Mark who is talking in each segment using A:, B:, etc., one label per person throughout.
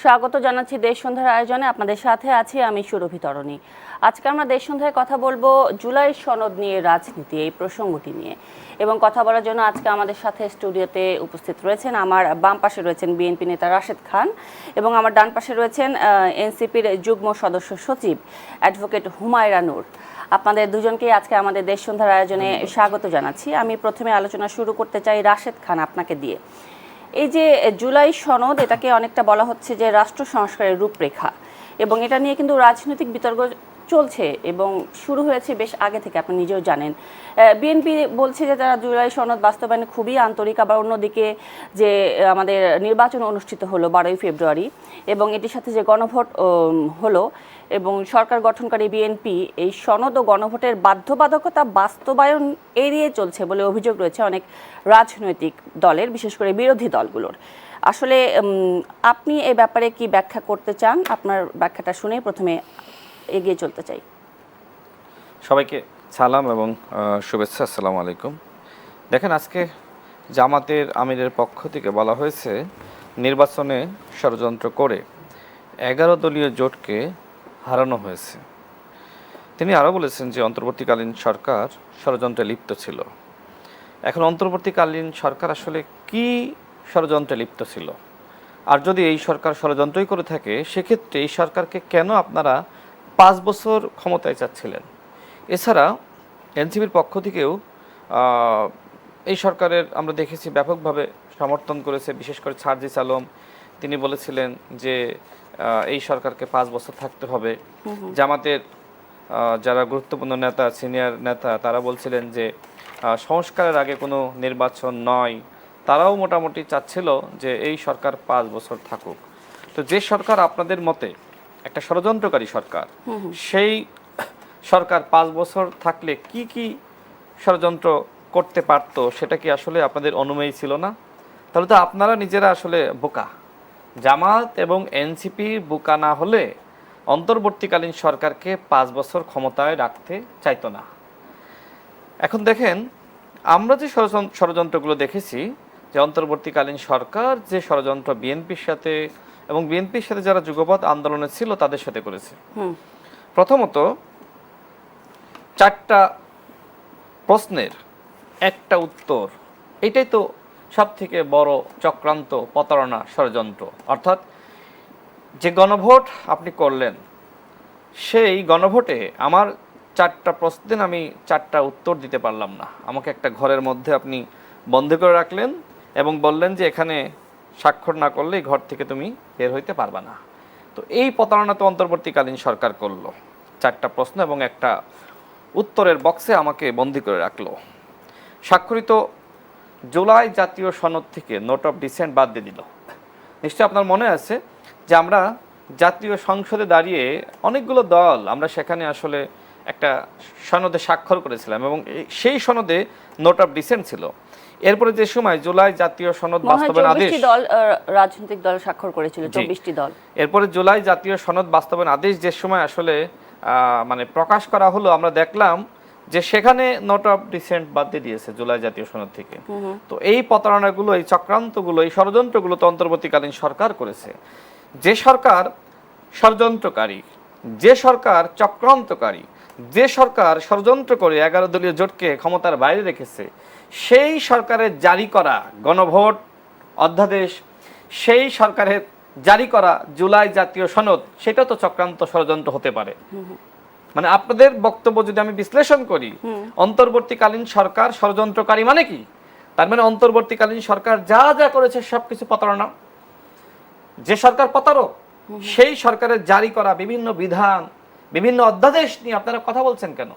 A: স্বাগত জানাচ্ছি দেশ সন্ধ্যার আয়োজনে। আপনাদের সাথে আছি আমি সুরভি তরণী। আজকে আমরা দেশ সন্ধ্যায় কথা বলবো জুলাই সনদ নিয়ে, রাজনীতি এই প্রসঙ্গটি নিয়ে। এবং কথা বলার জন্য আজকে আমাদের সাথে স্টুডিওতে উপস্থিত রয়েছেন, আমার বাম পাশে রয়েছেন বিএনপি নেতা রাশেদ খান এবং আমার ডান পাশে রয়েছেন এনসিপির যুগ্ম সদস্য সচিব অ্যাডভোকেট হুমায়রা নূর। আপনাদের দুজনকেই আজকে আমাদের দেশ সন্ধ্যার আয়োজনে স্বাগত জানাচ্ছি। আমি প্রথমে আলোচনা শুরু করতে চাই রাশেদ খান আপনাকে দিয়ে। এই যে জুলাই সনদ, এটাকে অনেকটা বলা হচ্ছে যে রাষ্ট্র সংস্কারের রূপরেখা, এবং এটা নিয়ে কিন্তু রাজনৈতিক বিতর্ক চলছে এবং শুরু হয়েছে বেশ আগে থেকে, আপনি নিজেও জানেন। বিএনপি বলছে যে তারা জুলাই সনদ বাস্তবায়নে খুবই আন্তরিক, আবার অন্যদিকে যে আমাদের নির্বাচন অনুষ্ঠিত হলো 12ই ফেব্রুয়ারি এবং এটির সাথে যে গণভোট হলো এবং সরকার গঠনকারী বিএনপি এই সনদ ও গণভোটের বাধ্যবাধকতা বাস্তবায়ন এড়িয়ে চলছে বলে অভিযোগ রয়েছে অনেক রাজনৈতিক দলের, বিশেষ করে বিরোধী দলগুলোর। আসলে আপনি এই ব্যাপারে কি ব্যাখ্যা করতে চান? আপনার ব্যাখ্যাটা শুনে প্রথমে এগিয়ে চলতে চাই।
B: সবাইকে সালাম এবং শুভেচ্ছা, আসসালামু আলাইকুম। দেখেন, আজকে জামাতের আমিরের পক্ষ থেকে বলা হয়েছে নির্বাচনে ষড়যন্ত্র করে 11 দলীয় জোটকে হারানো হয়েছে। তিনি আরও বলেছেন যে অন্তর্বর্তীকালীন সরকার ষড়যন্ত্রে লিপ্ত ছিল। এখন অন্তর্বর্তীকালীন সরকার আসলে কি ষড়যন্ত্রে লিপ্ত ছিল? আর যদি এই সরকার ষড়যন্ত্রই করে থাকে, সেক্ষেত্রে এই সরকারকে কেন আপনারা 5 বছর ক্ষমতায় চাচ্ছিলেন? এছাড়া এনসিপির পক্ষ থেকেও এই সরকারের আমরা দেখেছি ব্যাপকভাবে সমর্থন করেছে, বিশেষ করে সার্জিস আলম। তিনি বলেছিলেন যে এই সরকারকে 5 বছর থাকতে হবে। জামাতের যারা গুরুত্বপূর্ণ নেতা, সিনিয়র নেতা, তারা বলছিলেন যে সংস্কারের আগে কোনো নির্বাচন নয়। তারাও মোটামুটি চাচ্ছিল যে এই সরকার 5 বছর থাকুক। তো যে সরকার আপনাদের মতে একটা ষড়যন্ত্রকারী সরকার, সেই সরকার 5 বছর থাকলে কি কি ষড়যন্ত্র করতে পারতো, সেটা কি আসলে আপনাদের অনুমেয় ছিল না? তাহলে তো আপনারা নিজেরা আসলে বোকা। জামাত এবং এনসিপি বোকা না হলে অন্তর্বর্তীকালীন সরকারকে 5 বছর ক্ষমতায় রাখতে চাইতো না। এখন দেখেন, আমরা যে ষড়যন্ত্রগুলো দেখেছি, যে অন্তর্বর্তীকালীন সরকার যে ষড়যন্ত্র বিএনপির সাথে এবং বিএনপির সাথে যারা যুগপৎ আন্দোলনে ছিল তাদের সাথে করেছে। প্রথমত, 4টা প্রশ্নের একটা উত্তর, এটাই তো সব থেকে বড় চক্রান্ত, প্রতারণা, ষড়যন্ত্র। অর্থাৎ যে গণভোট আপনি করলেন, সেই গণভোটে আমার 4টা প্রশ্নের আমি 4টা উত্তর দিতে পারলাম না। আমাকে একটা ঘরের মধ্যে আপনি বন্ধ করে রাখলেন এবং বললেন যে এখানে স্বাক্ষর না করলে এই ঘর থেকে তুমি বের হইতে পারবা না। তো এই প্রতারণা তো অন্তর্বর্তীকালীন সরকার করলো। 4টা প্রশ্ন এবং একটা উত্তরের বক্সে আমাকে বন্দি করে রাখলো। স্বাক্ষরিত জুলাই জাতীয় সনদ থেকে নোট অফ ডিসেন্ট বাদ দিয়ে দিল। নিশ্চয়ই আপনার মনে আছে যে আমরা জাতীয় সংসদে দাঁড়িয়ে অনেকগুলো দল আমরা সেখানে আসলে একটা সনদে স্বাক্ষর করেছিলাম এবং সেই সনদে নোট অফ ডিসেন্ট ছিল। এরপরে যে সময় জুলাই জাতীয় সনদ বাস্তবায়ন আদেশ,
A: রাজনৈতিক দল স্বাক্ষর করেছিল 24টি দল।
B: এরপরে জুলাই জাতীয় সনদ বাস্তবায়ন আদেশ যে সময় আসলে মানে প্রকাশ করা হলো, আমরা দেখলাম যে সেখানে নোট অফ ডিসেন্ট বাদ দিয়ে দিয়েছে জুলাই জাতীয় সনদ থেকে। তো এই প্রতারণাগুলো, এই চক্রান্তগুলো, এই ষড়যন্ত্রগুলো তো অন্তর্বর্তীকালীন সরকার করেছে। যে সরকার ষড়যন্ত্রকারী, যে সরকার চক্রান্তকারী, যে সরকার ষড়যন্ত্র করে 11 দলীয় জোটকে ক্ষমতার বাইরে রেখেছে, সেই সরকারের জারি করা গণভোট অধ্যাদেশ, সেই সরকারের জারি করা জুলাই জাতীয় সনদ, সেটা তো চক্রান্ত, ষড়যন্ত্র হতে পারে। মানে আপনাদের বক্তব্য যদি আমি বিশ্লেষণ করি, অন্তর্বর্তীকালীন সরকার ষড়যন্ত্রকারী মানে কি? তার মানে অন্তর্বর্তীকালীন সরকার যা যা করেছে সবকিছু প্রতারণা। যে সরকার প্রতারক, সেই সরকারের জারি করা বিভিন্ন বিধান, বিভিন্ন অধ্যাদেশ নিয়ে আপনারা কথা বলছেন কেন?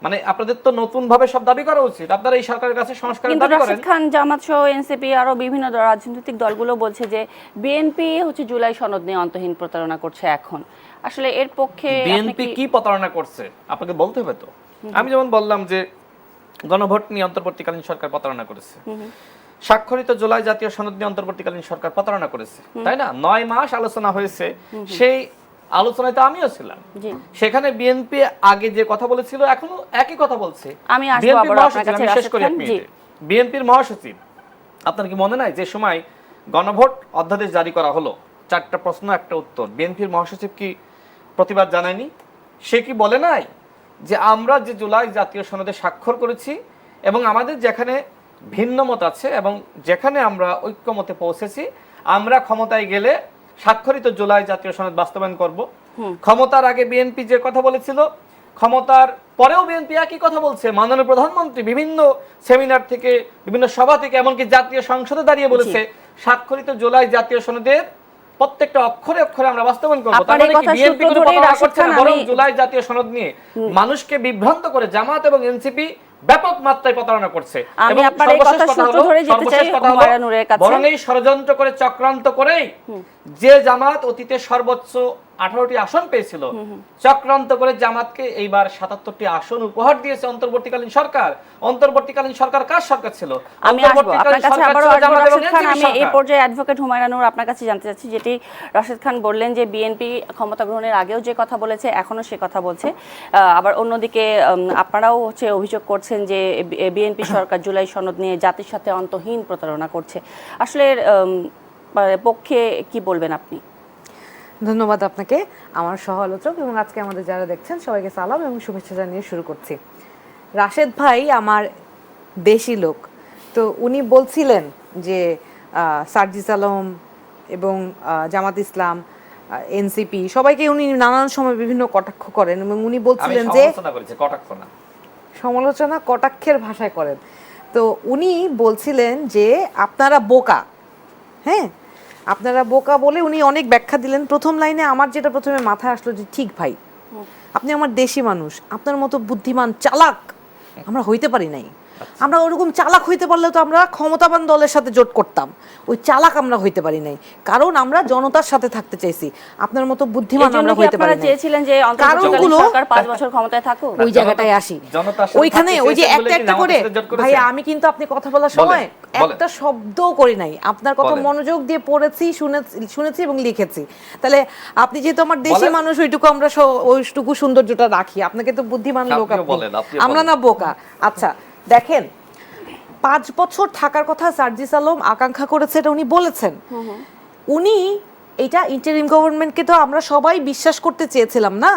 B: মানে আপনাদের তো নতুন ভাবে সব দাবি করা উচিত। আপনারা এই সরকারের কাছে সংস্কারের দাবি করেন।
A: রাশেদ খান, জামাত সহ এনসিপি আরো বিভিন্ন রাজনৈতিক দলগুলো বলছে যে বিএনপি হচ্ছে জুলাই সনদ নিয়ে অন্তহীন প্রতারণা করছে। এখন আসলে এর পক্ষে
B: বিএনপি কি প্রতারণা করছে আপনাকে বলতে হবে তো। আমি যেমন বললাম যে গণভোট নিয়ে অন্তর্বর্তীকালীন সরকার প্রতারণা করেছে, স্বাক্ষরিত জুলাই জাতীয় সনদ নিয়ে অন্তর্বর্তীকালীন সরকার প্রতারণা করেছে, তাই না? 9 মাস আলোচনা হয়েছে, সেই আলোচনায় তো আমিও ছিলাম। সেখানে বিএনপি আগে যে কথা বলেছিল এখনো একই কথা বলছে। বিএনপির মহাসচিব, আপনার কি মনে নাই যে সময় গণভোট অধ্যাদেশ জারি করা হলো, 4টা প্রশ্ন একটা উত্তর। বিএনপির মহাসচিব কি প্রতিবাদ জানায়নি? সে কি বলে নাই যে আমরা যে জুলাই জাতীয় সনদে স্বাক্ষর করেছি এবং আমাদের যেখানে ভিন্ন মত আছে এবং যেখানে আমরা ঐক্যমতে পৌঁছেছি, আমরা ক্ষমতায় গেলে স্বাক্ষরিত জুলাই জাতীয় সনদ বাস্তবায়ন করব। ক্ষমতার আগে বিএনপি যে কথা বলেছিল, ক্ষমতার পরেও বিএনপি একই কথা বলছে। মাননীয় প্রধানমন্ত্রী বিভিন্ন সেমিনার থেকে, বিভিন্ন সভা থেকে, এমনকি জাতীয় সংসদে দাঁড়িয়ে বলেছে স্বাক্ষরিত জুলাই জাতীয় সনদের প্রত্যেকটা অক্ষরে অক্ষরে আমরা বাস্তবায়ন করব। তার মানে কি বিএনপি কোনো কথা করছে না, বরং জুলাই জাতীয় সনদ নিয়ে মানুষকে বিভ্রান্ত করে জামাত এবং এনসিপি ব্যাপক মাত্রায় প্রতারণা করছে।
A: আমি আপনার এই কথা সূত্র ধরে যেতে চাই হুমায়রা নূরের কাছে।
B: বরং এই ষড়যন্ত্র করে চক্রান্ত করেই যে জামাত অতীতে সর্বোচ্চ 18টি আসন পেয়েছিল, চক্রান্ত করে জামাতকে এইবার 77টি আসন উপহার দিয়েছে অন্তর্বর্তীকালীন সরকার। অন্তর্বর্তীকালীন সরকার কার সরকার ছিল?
A: আমি আসবো আপনার কাছে আবারও রাশেদ খান। আমি এই পর্যায়ে অ্যাডভোকেট হুমায়রা নূর আপনার কাছে জানতে চাচ্ছি, যেটি রাশেদ খান বললেন যে বিএনপি ক্ষমতা গ্রহণের আগেও যে কথা বলেছে এখনো সে কথা বলছে, আবার অন্যদিকে আপনারাও অভিযোগ করছেন যে বিএনপি সরকার জুলাই সনদ নিয়ে জাতির সাথে অন্তহীন প্রতারণা করছে। আসলে পক্ষে কি বলবেন আপনি?
C: ধন্যবাদ আপনাকে, আমার সহ আলোচক এবং আজকে আমাদের যারা দেখছেন সবাইকে সালাম এবং শুভেচ্ছা জানিয়ে শুরু করছি। রাশেদ ভাই আমার দেশি লোক, তো উনি বলছিলেন যে সার্জিস আলম এবং জামাত ইসলাম, এনসিপি সবাইকে উনি নানান সময় বিভিন্ন কটাক্ষ করেন এবং উনি বলছিলেন যে সমালোচনা কটাক্ষের ভাষায় করেন। তো উনি বলছিলেন যে আপনারা বোকা, হ্যাঁ আপনারা বোকা বলে উনি অনেক ব্যাখ্যা দিলেন। প্রথম লাইনে আমার যেটা প্রথমে মাথায় আসলো যে ঠিক ভাই, আপনি আমার দেশি মানুষ, আপনার মতো বুদ্ধিমান চালাক আমরা হইতে পারি নাই। আমরা ওরকম চালাক হইতে পারলে তো আমরা ক্ষমতাবান দলের সাথে জোট করতাম, ওই চালাক আমরা হইতে পারি নাই, কারণ আমরা জনতার সাথে থাকতে চাইছি। আপনার মতো বুদ্ধিমান আমরা হইতে পারি নাই।
A: চেয়েছিলেন যে অন্তর্বর্তীকালীন সরকার 5 বছর ক্ষমতায় থাকুক।
C: ওই জায়গাটায় আসি, ওইখানে ওই যে একটা একটা করে ভাই, আমি কিন্তু আপনি কথা বলার সময় একটা শব্দও করি নাই, আপনার কথা মনোযোগ দিয়ে পড়েছি, শুনেছি এবং লিখেছি। তাহলে আপনি যেহেতু আমার দেশি মানুষ, ওইটুকু আমরা ওইটুকু সৌন্দর্যটা রাখি। আপনাকে তো বুদ্ধিমান লোক, আমরা না বোকা। আচ্ছা দেখেন, 5 বছর থাকার কথা সার্জিস আলম আকাঙ্ক্ষা করেছে, এটা উনি বলেছেন। উনি এটা ইন্টারিম গভর্নমেন্টকে তো আমরা সবাই বিশ্বাস করতে চেয়েছিলাম না,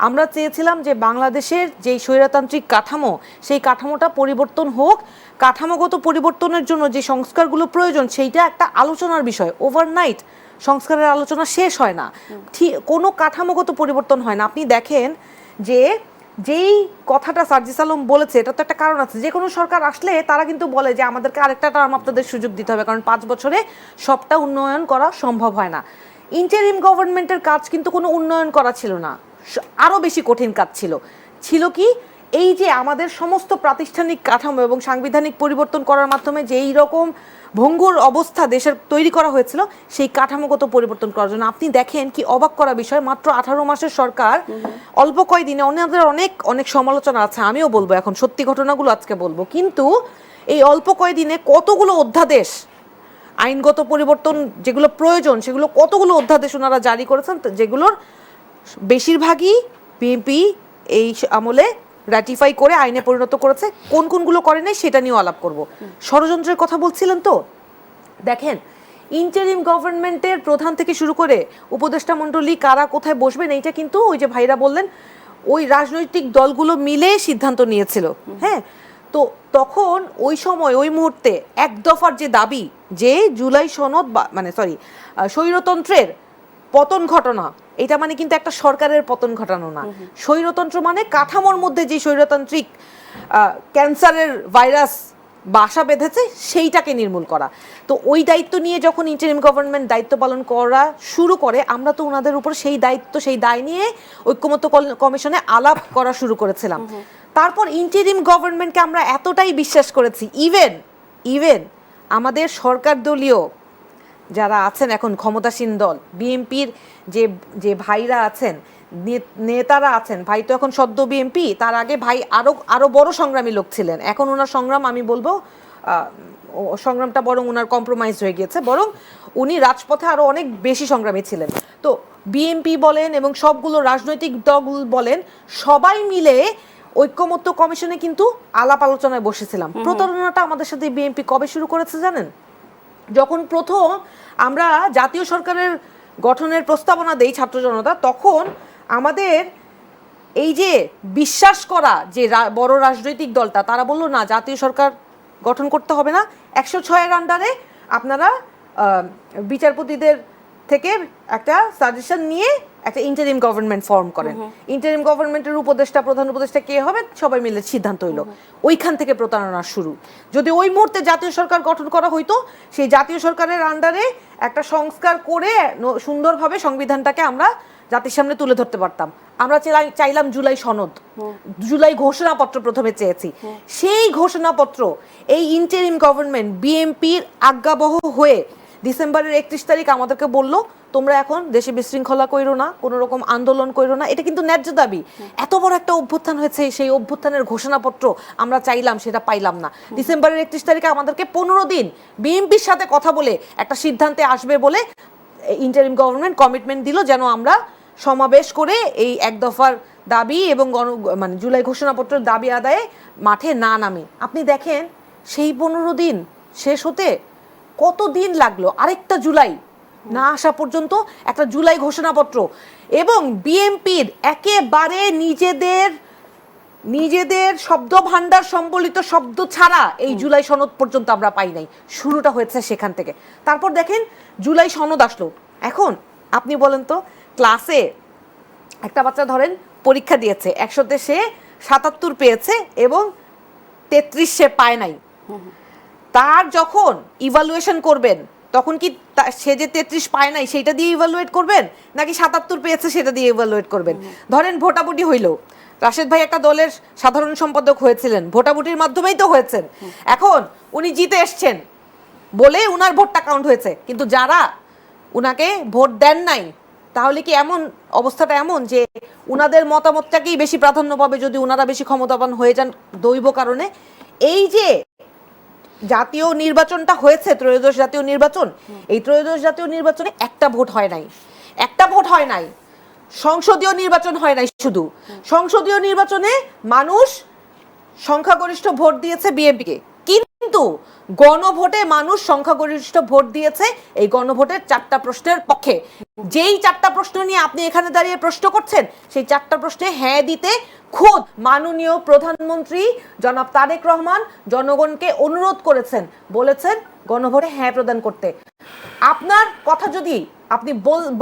C: আমরা চেয়েছিলাম যে বাংলাদেশের যেই স্বৈরতান্ত্রিক কাঠামো, সেই কাঠামোটা পরিবর্তন হোক। কাঠামোগত পরিবর্তনের জন্য যে সংস্কারগুলো প্রয়োজন সেইটা একটা আলোচনার বিষয়। ওভারনাইট সংস্কারের আলোচনা শেষ হয় না, ঠিক কোনো কাঠামোগত পরিবর্তন হয় না। আপনি দেখেন যে যেই কথাটা সার্জিস আলম বলেছে, এটা তো একটা কারণ আছে। যে কোনো সরকার আসলে তারা কিন্তু বলে যে আমাদেরকে আরেকটা টার্ম আপনাদের সুযোগ দিতে হবে, কারণ 5 বছরে সবটা উন্নয়ন করা সম্ভব হয় না। ইন্টারিম গভর্নমেন্টের কাজ কিন্তু কোনো উন্নয়ন করা ছিল না, আরও বেশি কঠিন কাজ ছিল কি এই যে আমাদের সমস্ত প্রাতিষ্ঠানিক কাঠামো এবং সাংবিধানিক পরিবর্তন করার মাধ্যমে যে এই রকম ভঙ্গুর অবস্থা দেশের তৈরি করা হয়েছিল, সেই কাঠামোগত পরিবর্তন করার জন্য। আপনি দেখেন কি অবাক করা বিষয়, মাত্র 18 মাসের সরকার, অল্প কয়েকদিনে ওনাদের অনেক অনেক সমালোচনা আছে, আমিও বলবো, এখন সত্যি ঘটনাগুলো আজকে বলবো, কিন্তু এই অল্প কয়েকদিনে কতগুলো অধ্যাদেশ, আইনগত পরিবর্তন যেগুলো প্রয়োজন সেগুলো কতগুলো অধ্যাদেশ ওনারা জারি করেছেন, যেগুলোর বেশিরভাগই বিএনপি এই আমলে রাটিফাই করে আইনে পরিণত করেছে। কোন কোনগুলো করে নাই সেটা নিয়েও আলাপ করব। ষড়যন্ত্রের কথা বলছিলেন তো, দেখেন ইন্টারিম গভর্নমেন্টের প্রধান থেকে শুরু করে উপদেষ্টা মণ্ডলী কারা কোথায় বসবেন, এইটা কিন্তু ওই যে ভাইরা বললেন ওই রাজনৈতিক দলগুলো মিলে সিদ্ধান্ত নিয়েছিল। হ্যাঁ, তো তখন ওই সময় ওই মুহূর্তে এক দফার যে দাবি যে জুলাই সনদ মানে স্বৈরতন্ত্রের পতন ঘটনা, এটা মানে কিন্তু একটা সরকারের পতন ঘটানো না। স্বৈরতন্ত্র মানে কাঠামোর মধ্যে যে স্বৈরতান্ত্রিক ক্যান্সারের ভাইরাস বাসা বেঁধেছে সেইটাকে নির্মূল করা। তো ওই দায়িত্ব নিয়ে যখন ইন্টারিম গভর্নমেন্ট দায়িত্ব পালন করা শুরু করে, আমরা তো ওনাদের উপর সেই দায়িত্ব, সেই দায় নিয়ে ঐক্যমত্য কমিশনে আলাপ করা শুরু করেছিলাম। তারপর ইন্টারিম গভর্নমেন্টকে আমরা এতটাই বিশ্বাস করেছি, ইভেন আমাদের সরকার দলীয় যারা আছেন এখন ক্ষমতাসীন দল, বিএনপির যে ভাইরা আছেন, নেতারা আছেন, ভাই তো এখন সদ্য বিএনপি, তার আগে ভাই আরো বড় সংগ্রামী লোক ছিলেন। এখন ওনার সংগ্রাম, আমি বলবো সংগ্রামটা বরং ওনার কম্প্রোমাইজ হয়ে গিয়েছে, বরং উনি রাজপথে আরো অনেক বেশি সংগ্রামী ছিলেন। তো বিএনপি বলেন এবং সবগুলো রাজনৈতিক দল বলেন, সবাই মিলে ঐক্যমত্য কমিশনে কিন্তু আলাপ আলোচনায় বসেছিলাম। প্রতারণাটা আমাদের সাথে বিএনপি কবে শুরু করেছে জানেন? যখন প্রথম আমরা জাতীয় সরকারের গঠনের প্রস্তাবনা দেই ছাত্র জনতা, তখন আমাদের এই যে বিশ্বাস করা যে বড় রাজনৈতিক দলটা, তারা বললো না জাতীয় সরকার গঠন করতে হবে না, 106-এর আন্ডারে আপনারা বিচারপতিদের থেকে একটা সাজেশন নিয়ে একটা ইন্টারিম গভর্নমেন্ট ফর্ম করেন। ইন্টারিম গভর্নমেন্টের উপদেষ্টা, প্রধান উপদেষ্টা কে হবে, সবাই মিলে সিদ্ধান্ত হইলো। ওইখান থেকে প্রতারণা শুরু। যদি ওই মুহূর্তে জাতীয় সরকার গঠন করা হইতো, সেই জাতীয় সরকারের আন্ডারে একটা সংস্কার করে সুন্দরভাবে সংবিধানটাকে আমরা জাতির সামনে তুলে ধরতে পারতাম। আমরা চাইলাম জুলাই সনদ, জুলাই ঘোষণাপত্র প্রথমে চেয়েছি। সেই ঘোষণাপত্র এই ইন্টারিম গভর্নমেন্ট বিএনপির আজ্ঞাবহ হয়ে ডিসেম্বরের 31 তারিখ আমাদেরকে বলল, তোমরা এখন দেশে বিশৃঙ্খলা কইরো না, কোনো রকম আন্দোলন কইরো না, এটা কিন্তু ন্যায্য দাবি। এত বড় একটা অভ্যুত্থান হয়েছে, সেই অভ্যুত্থানের ঘোষণাপত্র আমরা চাইলাম, সেটা পাইলাম না। ডিসেম্বরের 31 তারিখে আমাদেরকে 15 দিন বিএনপির সাথে কথা বলে একটা সিদ্ধান্তে আসবে বলে ইন্টারিম গভর্নমেন্ট কমিটমেন্ট দিল, যেন আমরা সমাবেশ করে এই এক দফার দাবি এবং মানে জুলাই ঘোষণাপত্রের দাবি আদায়ে মাঠে না নামে। আপনি দেখেন সেই 15 দিন শেষ হতে কত দিন লাগলো, আরেকটা জুলাই না আসা পর্যন্ত একটা জুলাই ঘোষণাপত্র, এবং বিএনপির একেবারে নিজেদের শব্দ ভান্ডার সম্বলিত শব্দ ছাড়া এই জুলাই সনদ পর্যন্ত আমরা পাই নাই। শুরুটা হয়েছে সেখান থেকে। তারপর দেখেন জুলাই সনদ আসলো। এখন আপনি বলেন তো, ক্লাসে একটা বাচ্চা ধরেন পরীক্ষা দিয়েছে, 100-তে সে 77 পেয়েছে এবং 33 সে পায় নাই। তার যখন ইভালুয়েশন করবেন, তখন কি সে যে 33 পায় নাই সেটা দিয়ে ইভালুয়েট করবেন, নাকি 77 পেয়েছে সেটা দিয়ে ইভালুয়েট করবেন? ধরেন ভোটাভুটি হইল, রাশেদ ভাই একটা দলের সাধারণ সম্পাদক হয়েছিলেন, ভোটাভুটির মাধ্যমেই তো হয়েছেন। এখন উনি জিতে এসছেন বলে উনার ভোটটা কাউন্ট হয়েছে, কিন্তু যারা উনাকে ভোট দেন নাই, তাহলে কি এমন অবস্থাটা এমন যে উনাদের মতামতটাকেই বেশি প্রাধান্য পাবে যদি উনারা বেশি ক্ষমতাবান হয়ে যান দৈব কারণে? এই যে জাতীয় নির্বাচনটা হয়েছে, ত্রয়োদশ জাতীয় নির্বাচন, এই ত্রয়োদশ জাতীয় নির্বাচনে একটা ভোট হয় নাই, সংসদীয় নির্বাচন হয় নাই। শুধু সংসদীয় নির্বাচনে মানুষ সংখ্যাগরিষ্ঠ ভোট দিয়েছে বিএনপিকে, কিন্তু গণভোটে মানুষ সংখ্যাগরিষ্ঠ ভোট দিয়েছে এই গণভোটের 4টা প্রশ্নের পক্ষে। যেই 4টা প্রশ্ন নিয়ে আপনি এখানে দাঁড়িয়ে প্রশ্ন করছেন, সেই 4টা প্রশ্নে হ্যাঁ দিতে খোদ মাননীয় প্রধানমন্ত্রী জনাব তারেক রহমান জনগণকে অনুরোধ করেছেন, বলেছেন গণভোটে হ্যাঁ প্রদান করতে। আপনার কথা যদি আপনি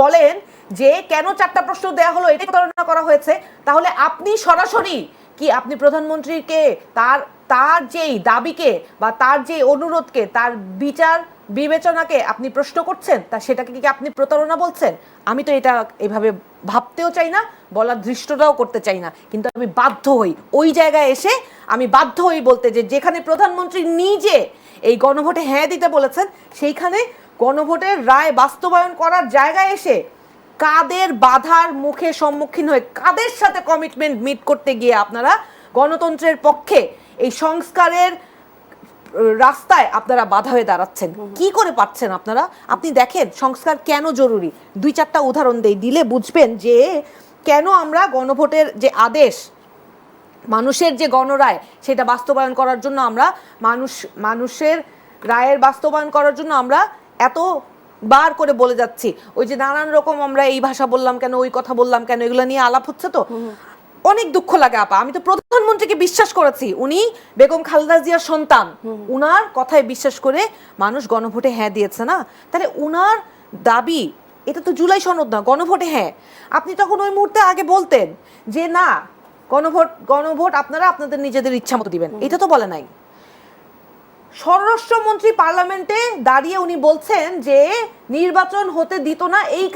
C: বলেন যে কেন 4টা প্রশ্ন দেওয়া হলো, এটা প্রতারণা করা হয়েছে, তাহলে আপনি সরাসরি কি আপনি প্রধানমন্ত্রীকে তার যেই দাবিকে বা তার যে অনুরোধকে, তার বিচার বিবেচনাকে আপনি প্রশ্ন করছেন, তা সেটাকে কি আপনি প্রতারণা বলছেন? আমি তো এটা এভাবে ভাবতেও চাই না, বলার দৃষ্টটাও করতে চাই না, কিন্তু আমি বাধ্য হই ওই জায়গায় এসে, আমি বাধ্য হই বলতে যে যেখানে প্রধানমন্ত্রী নিজে এই গণভোটে হ্যাঁ দিতে বলেছেন, সেইখানে গণভোটের রায় বাস্তবায়ন করার জায়গায় এসে কাদের বাধার মুখে সম্মুখীন হয়ে, কাদের সাথে কমিটমেন্ট মিট করতে গিয়ে আপনারা গণতন্ত্রের পক্ষে এই সংস্কারের রাস্তায় আপনারা বাধা হয়ে দাঁড়াচ্ছেন? কি করে পাচ্ছেন আপনারা? আপনি দেখেন সংস্কার কেন জরুরি, 2-4টা উদাহরণ দিলে বুঝবেন যে কেন আমরা গণভোটের যে আদেশ, মানুষের যে গণরায়, সেটা বাস্তবায়ন করার জন্য আমরা মানুষের রায়ের বাস্তবায়ন করার জন্য আমরা এত বার করে বলে যাচ্ছি। ওই যে নানান রকম আমরা এই ভাষা বললাম কেন, ওই কথা বললাম কেন, এগুলো নিয়ে আলাপ হচ্ছে, তো অনেক দুঃখ লাগে আপা। আমি তো প্রধানমন্ত্রীকে বিশ্বাস করেছি, উনি বেগম খালেদা জিয়ার সন্তান, উনার কথায় বিশ্বাস করে মানুষ গণভোটে হ্যাঁ দিয়েছে না? তাহলে উনার দাবি, এটা তো জুলাই সনদ না, গণভোটে হ্যাঁ। আপনি তখন ওই মুহূর্তে আগে বলতেন যে না, গণভোট আপনারা আপনাদের নিজেদের ইচ্ছা মতো দিবেন, এটা তো বলে নাই। স্বরাষ্ট্রমন্ত্রী পার্লামেন্টে দাঁড়িয়ে উনি বলছেন যে নির্বাচন হতে দিত না, এই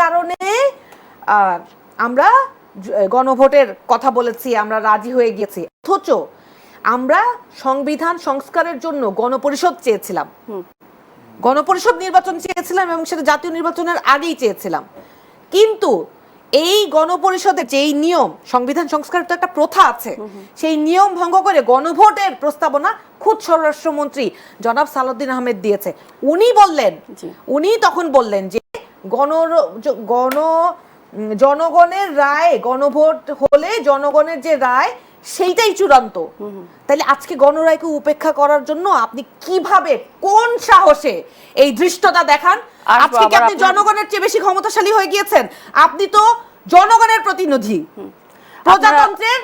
C: কারণে আমরা গণভোটের কথা বলেছি, আমরা রাজি হয়ে গেছি। অথচ আমরা সংবিধান সংস্কারের জন্য গণপরিষদ চেয়েছিলাম, গণপরিষদ নির্বাচন চেয়েছিলাম, এবং সেটা জাতীয় নির্বাচনের আগেই চেয়েছিলাম। কিন্তু এই গণপরিষদের যেই নিয়ম, সংবিধান সংস্কারের তো একটা প্রথা আছে, সেই নিয়ম ভঙ্গ করে গণভোটের প্রস্তাবনা খুদ স্বরাষ্ট্রমন্ত্রী জনাব সালাউদ্দিন আহমেদ দিয়েছে। উনি তখন বললেন যে জনগণের রায়, গণভোট হলে জনগণের যে রায়, সেইটাই চূড়ান্ত। তাহলে আজকে গণরায়কে উপেক্ষা করার জন্য আপনি কিভাবে, কোন সাহসে এই ধৃষ্টতা দেখান? আজকে কি আপনি জনগণের চেয়ে বেশি ক্ষমতাশালী হয়ে গিয়েছেন? আপনি তো জনগণের প্রতিনিধি, প্রজাতন্ত্রের,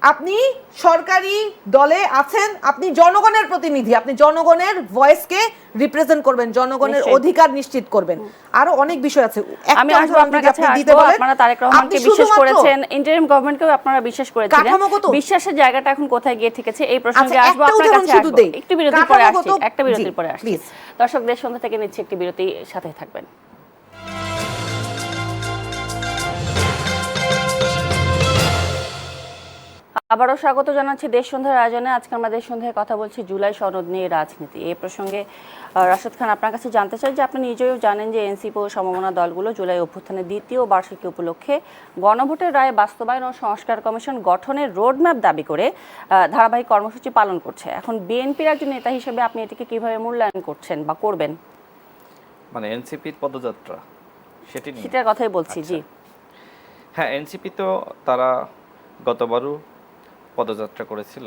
C: আপনি সরকারি দলে আছেন, আপনি জনগণের প্রতিনিধি, আপনি জনগণের ভয়েসকে রিপ্রেজেন্ট করবেন, জনগণের অধিকার নিশ্চিত করবেন। আরো অনেক বিষয় আছে।
A: আমি আসলে আপনার কাছে আসবো, আপনারা তারেক রহমানকে বিশ্বাস করেছেন, ইন্টারিম গভর্নমেন্টকেও আপনারা বিশ্বাস করেছিলেন, বিশ্বাসের জায়গাটা এখন কোথায় গিয়ে ঠেকেছে এই প্রসঙ্গে আসবো আপনার কাছে। একটু বিরতির পরে আসছি, একটা বিরতির পরে আসছি। দর্শক, দেশ সন্ধ্যা থেকে নিচ্ছে একটি বিরতি, সাথে থাকবেন। আবারও স্বাগত জানাচ্ছি দেশ সন্ধ্যার আয়োজনে। আজকে আমরা দেশ সন্ধ্যায় কথা বলছি জুলাই সনদ নিয়ে রাজনীতি। এই প্রসঙ্গে রাশেদ খান, আপনার কাছে জানতে চাই যে আপনি নিজেও জানেন যে এনসিপি ও সমমনা দলগুলো জুলাই অভ্যুত্থানের দ্বিতীয় বার্ষিকী উপলক্ষে গণভোটের রায় বাস্তবায়ন ও সংস্কার কমিশন গঠনের রোডম্যাপ দাবি করে ধারাবাহিক কর্মসূচি পালন করছে। এখন বিএনপির একজন নেতা হিসেবে আপনি এটিকে কিভাবে মূল্যায়ন করছেন বা করবেন?
B: মানে এনসিপির পদযাত্রা
A: সেটার কথাই বলছি। জি
B: হ্যাঁ, এনসিপি তো তারা গতবারও পদযাত্রা করেছিল,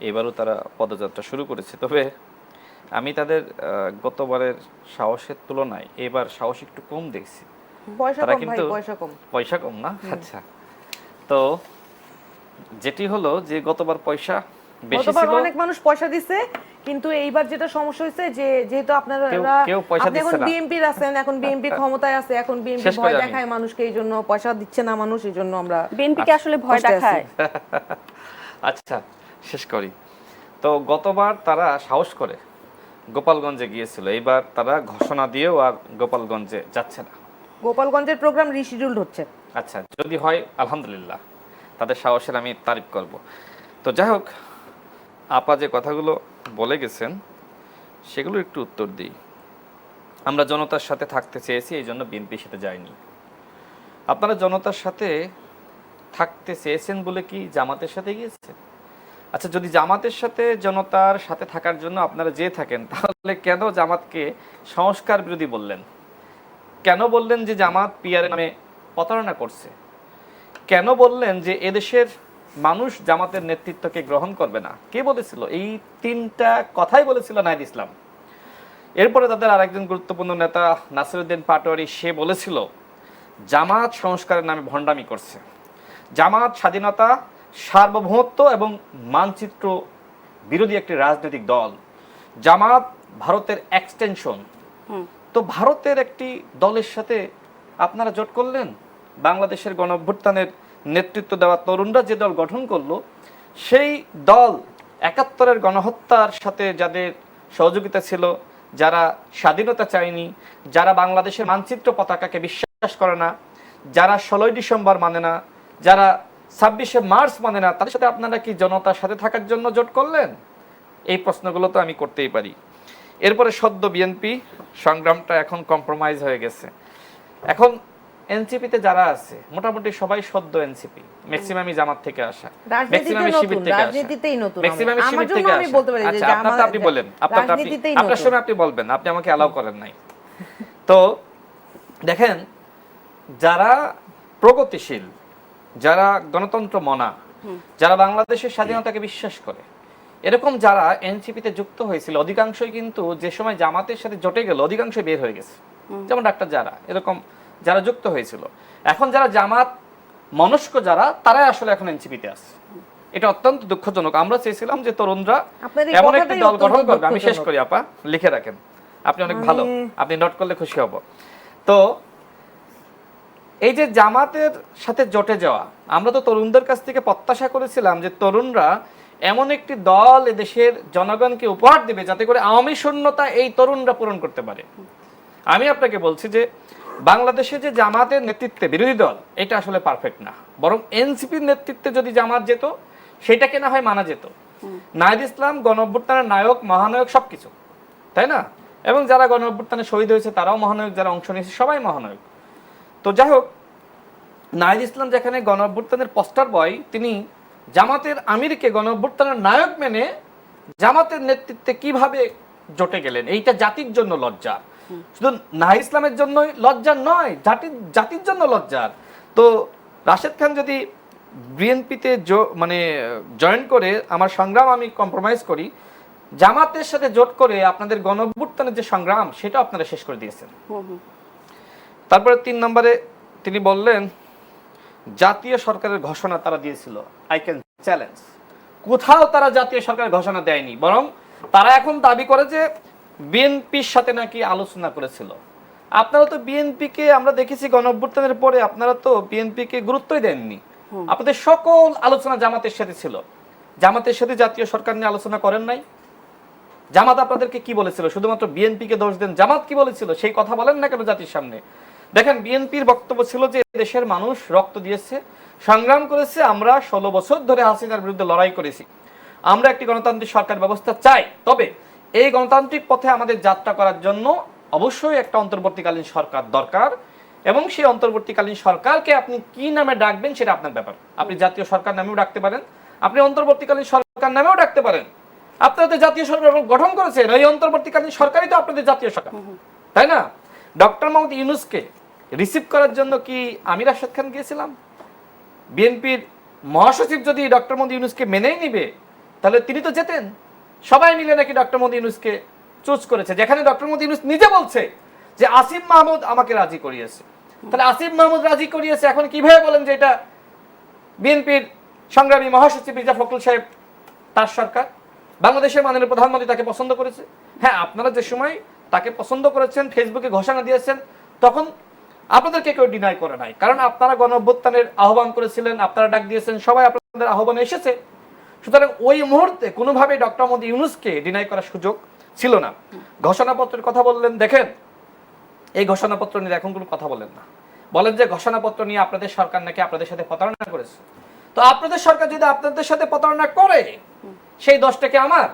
B: এবারও তারা পদযাত্রা শুরু করেছে। তবে আমি তাদের গতবারের সাহসের তুলনায় এবার সাহস একটু কম দেখছি। তারা কিন্তু পয়সা কম না। আচ্ছা, তো যেটি হলো যে গতবার পয়সা বেশি ছিল,
C: অনেক মানুষ পয়সা দিছে, কিন্তু এইবার যেটা সমস্যা হয়েছে যে যেহেতু আপনারা এখন বিএনপির আছেন, এখন বিএনপি ক্ষমতায় আছে, এখন বিএনপি ভয় দেখায় মানুষকে, এই জন্য পয়সা দিচ্ছে না মানুষ, এই জন্য আমরা
A: বিএনপিকে আসলে ভয় দেখায়।
B: আচ্ছা, শেষ করি। তো গতবার তারা সাহস করে গোপালগঞ্জে গিয়েছিল, এইবার তারা ঘোষণা দিয়েও আর গোপালগঞ্জে যাচ্ছে না।
C: গোপালগঞ্জের প্রোগ্রাম রিশিডিউলড হচ্ছে।
B: আচ্ছা, যদি হয় আলহামদুলিল্লাহ, তাদের সাহসের আমি তারিফ করব। তো যাই হোক, আপা যে কথাগুলো বলে গেছেন সেগুলো একটু উত্তর দিই। আমরা জনতার সাথে থাকতে চেয়েছি, এই জন্য বিএনপির সাথে যাইনি। আপনারা জনতার সাথে থাকতে চেয়েছেন বলে কি জামাতের সাথে গিয়েছেন? আচ্ছা, যদি জামাতের সাথে, জনতার সাথে থাকার জন্য আপনারা যেয়ে থাকেন, তাহলে কেন জামাতকে সংস্কার বিরোধী বললেন? কেন বললেন যে জামাত পিআর নামে প্রতারণা করছে? কেন বললেন যে এদেশের মানুষ জামাতের নেতৃত্বকে গ্রহণ করবে না? কে বলেছিল? এই তিনটা কথাই বলেছিল নাহিদ ইসলাম। এরপরে তাদের আরেকজন গুরুত্বপূর্ণ নেতা নাসিরউদ্দিন পাটোয়ারি, সে বলেছিল জামাত সংস্কারের নামে ভণ্ডামি করছে, জামাত স্বাধীনতা, সার্বভৌমত্ব এবং মানচিত্র বিরোধী একটি রাজনৈতিক দল, জামাত ভারতের এক্সটেনশন। তো ভারতের একটি দলের সাথে আপনারা জোট করলেন। বাংলাদেশের গণঅভ্যুত্থানের নেতৃত্ব দেওয়া তরুণরা যে দল গঠন করলো, সেই দল ৭১-এর গণহত্যার সাথে যাদের সহযোগিতা ছিল, যারা স্বাধীনতা চায়নি, যারা বাংলাদেশের মানচিত্র পতাকাকে বিশ্বাস করে না, যারা ১৬ই ডিসেম্বর মানে না, যারা ২৬শে মার্চ মানে না, তাদের সাথে আপনারা কি জনতার সাথে থাকার জন্য জোট করলেন? এই প্রশ্নগুলো তো আমি করতেই পারি। এরপরে সদ্য বিএনপি সংগ্রামটা এখন কম্প্রোমাইজ হয়ে গেছে। এখন এনসিপিতে যারা আছে মোটামুটি সবাই সদ্য এনসিপি, ম্যাক্সিমামই জামাত থেকে আসা, ম্যাক্সিমামই শিবির থেকে আসা, ম্যাক্সিমামই শিবির থেকে আসা। আচ্ছা, আপনি বলেন, আপনার সময় আপনি বলবেন, আপনি আমাকে অ্যালাউ করেন নাই। তো দেখেন, যারা প্রগতিশীল, যারা গণতন্ত্র মনা, যারা বাংলাদেশের স্বাধীনতাকে বিশ্বাস করে, এরকম যারা এনসিপিতে যুক্ত হয়েছিল, অধিকাংশই কিন্তু যে সময় জামাতের সাথে জোটে গেল, অধিকাংশই বের হয়ে গেছে। যেমন ডাক্তার যারা, এরকম যারা যুক্ত হয়েছিল, এখন যারা জামাত মনস্ক যারা, তারাই আসলে এখন এনসিপিতে আছে। এটা অত্যন্ত দুঃখজনক। আমরা চেয়েছিলাম যে তরুণরা এমন একটি দল গঠন করবে। আমি শেষ করি আপা, লিখে রাখেন, আপনি অনেক ভালো, আপনি নোট করলে খুশি হব। তো এই যে জামাতের সাথে জোটে যাওয়া, আমরা তো তরুণদের কাছ থেকে প্রত্যাশা করেছিলাম যে তরুণরা এমন একটি দল এদেশের জনগণকে উপহার দেবে যাতে করে আওয়ামী শূন্যতা এই তরুণরা পূরণ করতে পারে। আমি আপনাকে বলছি যে বাংলাদেশে যে জামাতের নেতৃত্বে বিরোধী দল, এটা আসলে পারফেক্ট না। বরং এনসিপির নেতৃত্বে যদি জামাত যেত, সেটাকে না হয় মানা যেত। নাহিদ ইসলাম গণঅভ্যুত্থানের নায়ক, মহানায়ক, সবকিছু, তাই না? এবং যারা গণঅভ্যুত্থানে শহীদ হয়েছে তারাও মহানায়ক, যারা অংশ নিয়েছে সবাই মহানায়ক। তো যাই হোক, নাহিদ ইসলাম যেখানে গণঅভ্যুত্থানের পোস্টার বয়, তিনি জামাতের আমিরকে গণঅভ্যুত্থানের নায়ক মেনে জামাতের নেতৃত্বে কিভাবে জোটে গেলেন? এইটা জাতির জন্য লজ্জা। শুধু নাহিদ ইসলামের জন্যই লজ্জার নয়, জাতির জন্য লজ্জার। তো রাশেদ খান যদি বিএনপিতে মানে জয়েন করে আমার সংগ্রাম আমি কম্প্রোমাইজ করি, জামাতের সাথে জোট করে আপনাদের গণঅভ্যুত্থানের যে সংগ্রাম সেটা আপনারা শেষ করে দিয়েছেন। তারপরে 3 নম্বরে তিনি বললেন জাতীয় সরকারের ঘোষণা তারা দিয়েছিল, আই ক্যান চ্যালেঞ্জ। কোথাও তারা জাতীয় সরকারের ঘোষণা দেয়নি, বরং তারা এখন দাবি করে যে বিএনপির সাথে নাকি আলোচনা করেছিল। আপনারা তো বিএনপিকে আমরা দেখেছি গণঅভ্যুত্থানের পরে আপনারা তো বিএনপিকে গুরুত্বই দেননি। আপনাদের সকল আলোচনা জামাতের সাথে ছিল, জামাতের সাথে জাতীয় সরকার নিয়ে আলোচনা করেন নাই। জামাত আপনাদেরকে কি বলেছিল? শুধুমাত্র বিএনপিকে দোষ দেন, জামাত কি বলেছিল সেই কথা বলেন না কেন জাতির সামনে? দেখেন, বিএনপির বক্তব্য ছিল যে দেশের মানুষ রক্ত দিয়েছে, সংগ্রাম করেছে, আমরা 16 বছর ধরে হাসিনার বিরুদ্ধে লড়াই করেছি, আমরা একটি গণতান্ত্রিক সরকার ব্যবস্থা চাই, তবে এই গণতান্ত্রিক পথে আমাদের যাত্রা করার জন্য অবশ্যই একটা অন্তর্বর্তীকালীন সরকার দরকার, এবং সেই অন্তর্বর্তীকালীন সরকারকে আপনি কি নামে ডাকবেন সেটা আপনার ব্যাপার। আপনি জাতীয় সরকার নামেও ডাকতে পারেন, আপনি অন্তর্বর্তীকালীন সরকার নামেও ডাকতে পারেন। আপনারা তো জাতীয় সরকার গঠন করেছেন, এই অন্তর্বর্তীকালীন সরকারই তো আপনাদের জাতীয় সরকার, তাই না? ডক্টর মোহাম্মদ ইউনূসকে রিসিভ করার জন্য কি আমির আরশাদ খান গিয়েছিলাম? বিএনপির মহাসচিব যদি ডক্টর মোহাম্মদ ইউনূসকে মেনেই নিবে তাহলে তিনি তো যেতেন। সবাই মিলে নাকি ডক্টর মোহাম্মদ ইউনূসকে চুজ করেছে, যেখানে ডক্টর মোহাম্মদ ইউনূস নিজে বলছে যে আসিফ মাহমুদ আমাকে রাজি করিয়েছে। তাহলে আসিফ মাহমুদ রাজি করিয়েছে, এখন কিভাবে বলেন যে এটা বিএনপির সংগ্রামী মহাসচিব মির্জা ফখরুল সাহেব তার সরকার? বাংলাদেশের মাননীয় প্রধানমন্ত্রী তাকে পছন্দ করেছে। হ্যাঁ, আপনারা যে সময় তাকে পছন্দ করেছেন, ফেসবুকে ঘোষণা দিয়েছেন, তখন আপনাদেরকে কেউ ডিনাই করে নাই, কারণ আপনারা গণঅভ্যুত্থানের আহ্বান করেছিলেন, আপনারা ডাক দিয়েছেন, সবাই আপনাদের আহ্বানে এসেছে। সুতরাং ওই মুহূর্তে কোনোভাবেই ডক্টর মোহাম্মদ ইউনূসকে ডিনাই করার সুযোগ ছিল না। ঘোষণাপত্রের কথা বললেন, দেখেন এই ঘোষণাপত্র নিয়ে এখন কোনো কথা বলেন না, বলেন যে ঘোষণাপত্র নিয়ে আপনাদের সরকার নাকি আপনাদের সাথে প্রতারণা করেছে। তো আপনাদের সরকার যদি আপনাদের সাথে প্রতারণা করে, সেই দোষটা কি আমার?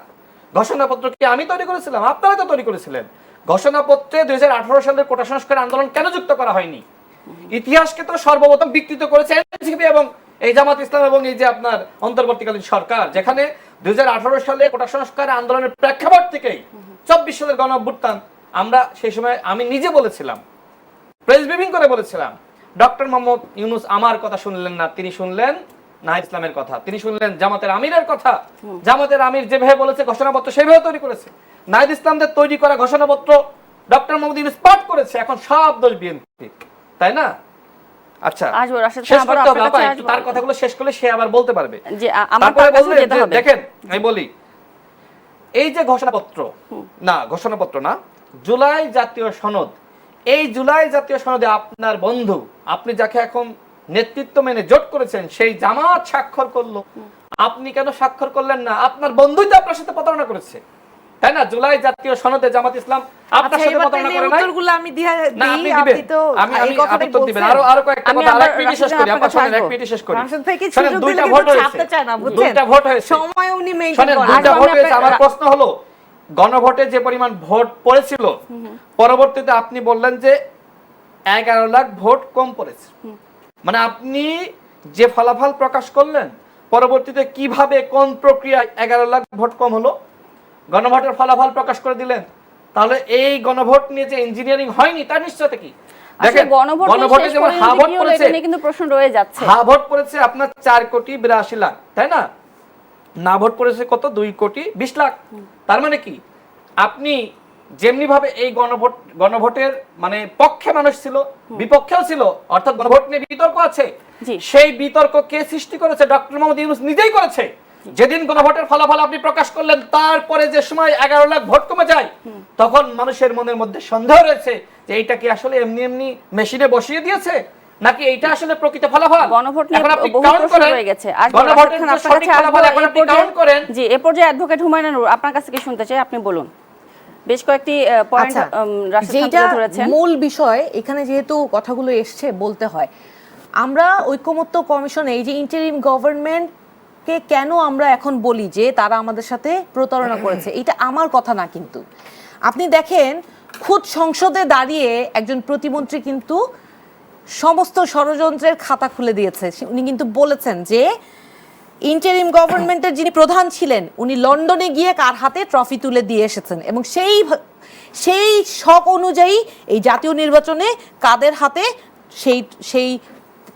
B: ঘোষণাপত্র কি আমি তৈরি করেছিলাম? আপনারা তো তৈরি করেছিলেন। ঘোষণাপত্রে 2018 সালের কোটা সংস্কার আন্দোলন কেন যুক্ত করা হয়নি? ইতিহাসকে তো সর্বপ্রথম বিকৃত করেছে এনসিপি এবং এই জামাত ইসলাম এবং এই যে আপনার অন্তর্বর্তীকালীন সরকার, যেখানে 2018 সালে কোটা সংস্কার আন্দোলনের প্রেক্ষাপট থেকেই 24 সালের গণঅভ্যুত্থান, আমরা সেই সময় আমি নিজে বলেছিলাম, প্রেস ব্রিফিং করে বলেছিলাম, ডক্টর মোহাম্মদ ইউনূস আমার কথা শুনলেন না, তিনি শুনলেন নাহিদ ইসলামের কথা, তিনি শুনলেন জামাতের আমিরের কথা। জামাতের আমির যেভাবে বলেছে ঘোষণাপত্র সেভাবে তৈরি করেছে। নাহিদ ইসলামদের তৈরি করা ঘোষণাপত্র ডক্টর মোহাম্মদ ইউনূস পাঠ করেছে, এখন সব দোষ বিএনপি, তাই না? আচ্ছা, শেষ করতে হবে, একটু তার কথাগুলো শেষ করলে সে আবার বলতে পারবে। তারপরে বললেন যে দেখেন, আমি বলি এই যে ঘোষণাপত্র না, জুলাই জাতীয় সনদ, এই জুলাই জাতীয় সনদে আপনার বন্ধু, আপনি যাকে এখন নেতৃত্ব মেনে জোট করেছেন, সেই জামাত স্বাক্ষর করলো, আপনি কেন স্বাক্ষর করলেন না? আপনার বন্ধুই তো আপনার সাথে প্রতারণা করেছে, তাই না? জুলাই জাতীয় সনদে জামাত ইসলাম আপনার সাথে প্রতারণা করে নাই? উত্তরগুলো আমি দিই, আপনি তো এই কথাটা বলছেন। আরো কয়েকটা কথা, আরেক মিনিট শেষ করি, আপনি শুনুন, এক মিনিট শেষ করি। শুনুন, দুইটা ভোট হয়েছে, সময় উনি মেইনটেইন করেন, দুইটা ভোট হয়েছে। আমার প্রশ্ন হলো, গণভোটে যে পরিমাণ ভোট পড়েছিল, পরবর্তীতে আপনি বললেন যে 11 লাখ ভোট কম পড়েছে, মানে আপনি যে ফলাফল প্রকাশ করলেন, পরবর্তীতে কিভাবে কোন প্রক্রিয়ায় 11 লাখ ভোট কম হলো? গণভোটের ফলাফল প্রকাশ করে দিলেন। তাহলে এই গণভোট নিয়ে যে ইঞ্জিনিয়ারিং হয়নি তার নিশ্চয়তা কি? দেখেন, গণভোটে যেমন হা ভোট পড়েছে,
A: কিন্তু প্রশ্ন রয়ে যাচ্ছে,
B: হা ভোট পড়েছে আপনার 4,82 লাখ, তাই না? না ভোট পড়েছে কত? 2,20 লাখ। তার মানে কি, আপনি যেমনি ভাবে এই গণভোটের মানে পক্ষে মানুষ ছিল, বিপক্ষেও ছিল, অর্থাৎ গণভোট নিয়ে বিতর্ক আছে, সেই বিতর্ক কে সৃষ্টি করেছে? ডক্টর মোহাম্মদ ইউনূস নিজেই করেছে। যেদিন গণভোটের ফলাফল আপনি প্রকাশ করলেন, তারপরে যে সময় 11 লাখ ভোট কমে যায়, তখন মানুষের মনের মধ্যে সন্দেহ রয়েছে যে এইটা কি আসলে এমনি এমনি মেশিনে বসিয়ে দিয়েছে, নাকি এইটা আসলে প্রকৃত ফলাফল?
A: গণভোট নিয়ে বহু প্রশ্ন রয়ে গেছে। আর গণভোটের সঠিক ফলাফল এখন আপনি কাউন্ট করেন। জি, এ পর্যায়ে অ্যাডভোকেট হুমায়ুন নূর আপনার কাছ থেকে শুনতে চাই, আপনি বলুন। বেশ কয়েকটি পয়েন্ট রাশিদ খান ধরেছেন।
C: মূল বিষয় এখানে যেহেতু কথাগুলো এসছে বলতে হয়, আমরা ঐকমত্য কমিশন, এই যে ইন্টারিম গভর্নমেন্ট কে কেন আমরা এখন বলি যে তারা আমাদের সাথে প্রতারণা করেছে, এটা আমার কথা না, কিন্তু আপনি দেখেন খুদ সংসদে দাঁড়িয়ে একজন প্রতিমন্ত্রী কিন্তু সমস্ত ষড়যন্ত্রের খাতা খুলে দিয়েছে। উনি কিন্তু বলেছেন যে ইন্টারিম গভর্নমেন্টের যিনি প্রধান ছিলেন, উনি লন্ডনে গিয়ে কার হাতে ট্রফি তুলে দিয়ে এসেছেন, এবং সেই শখ অনুযায়ী এই জাতীয় নির্বাচনে কাদের হাতে সেই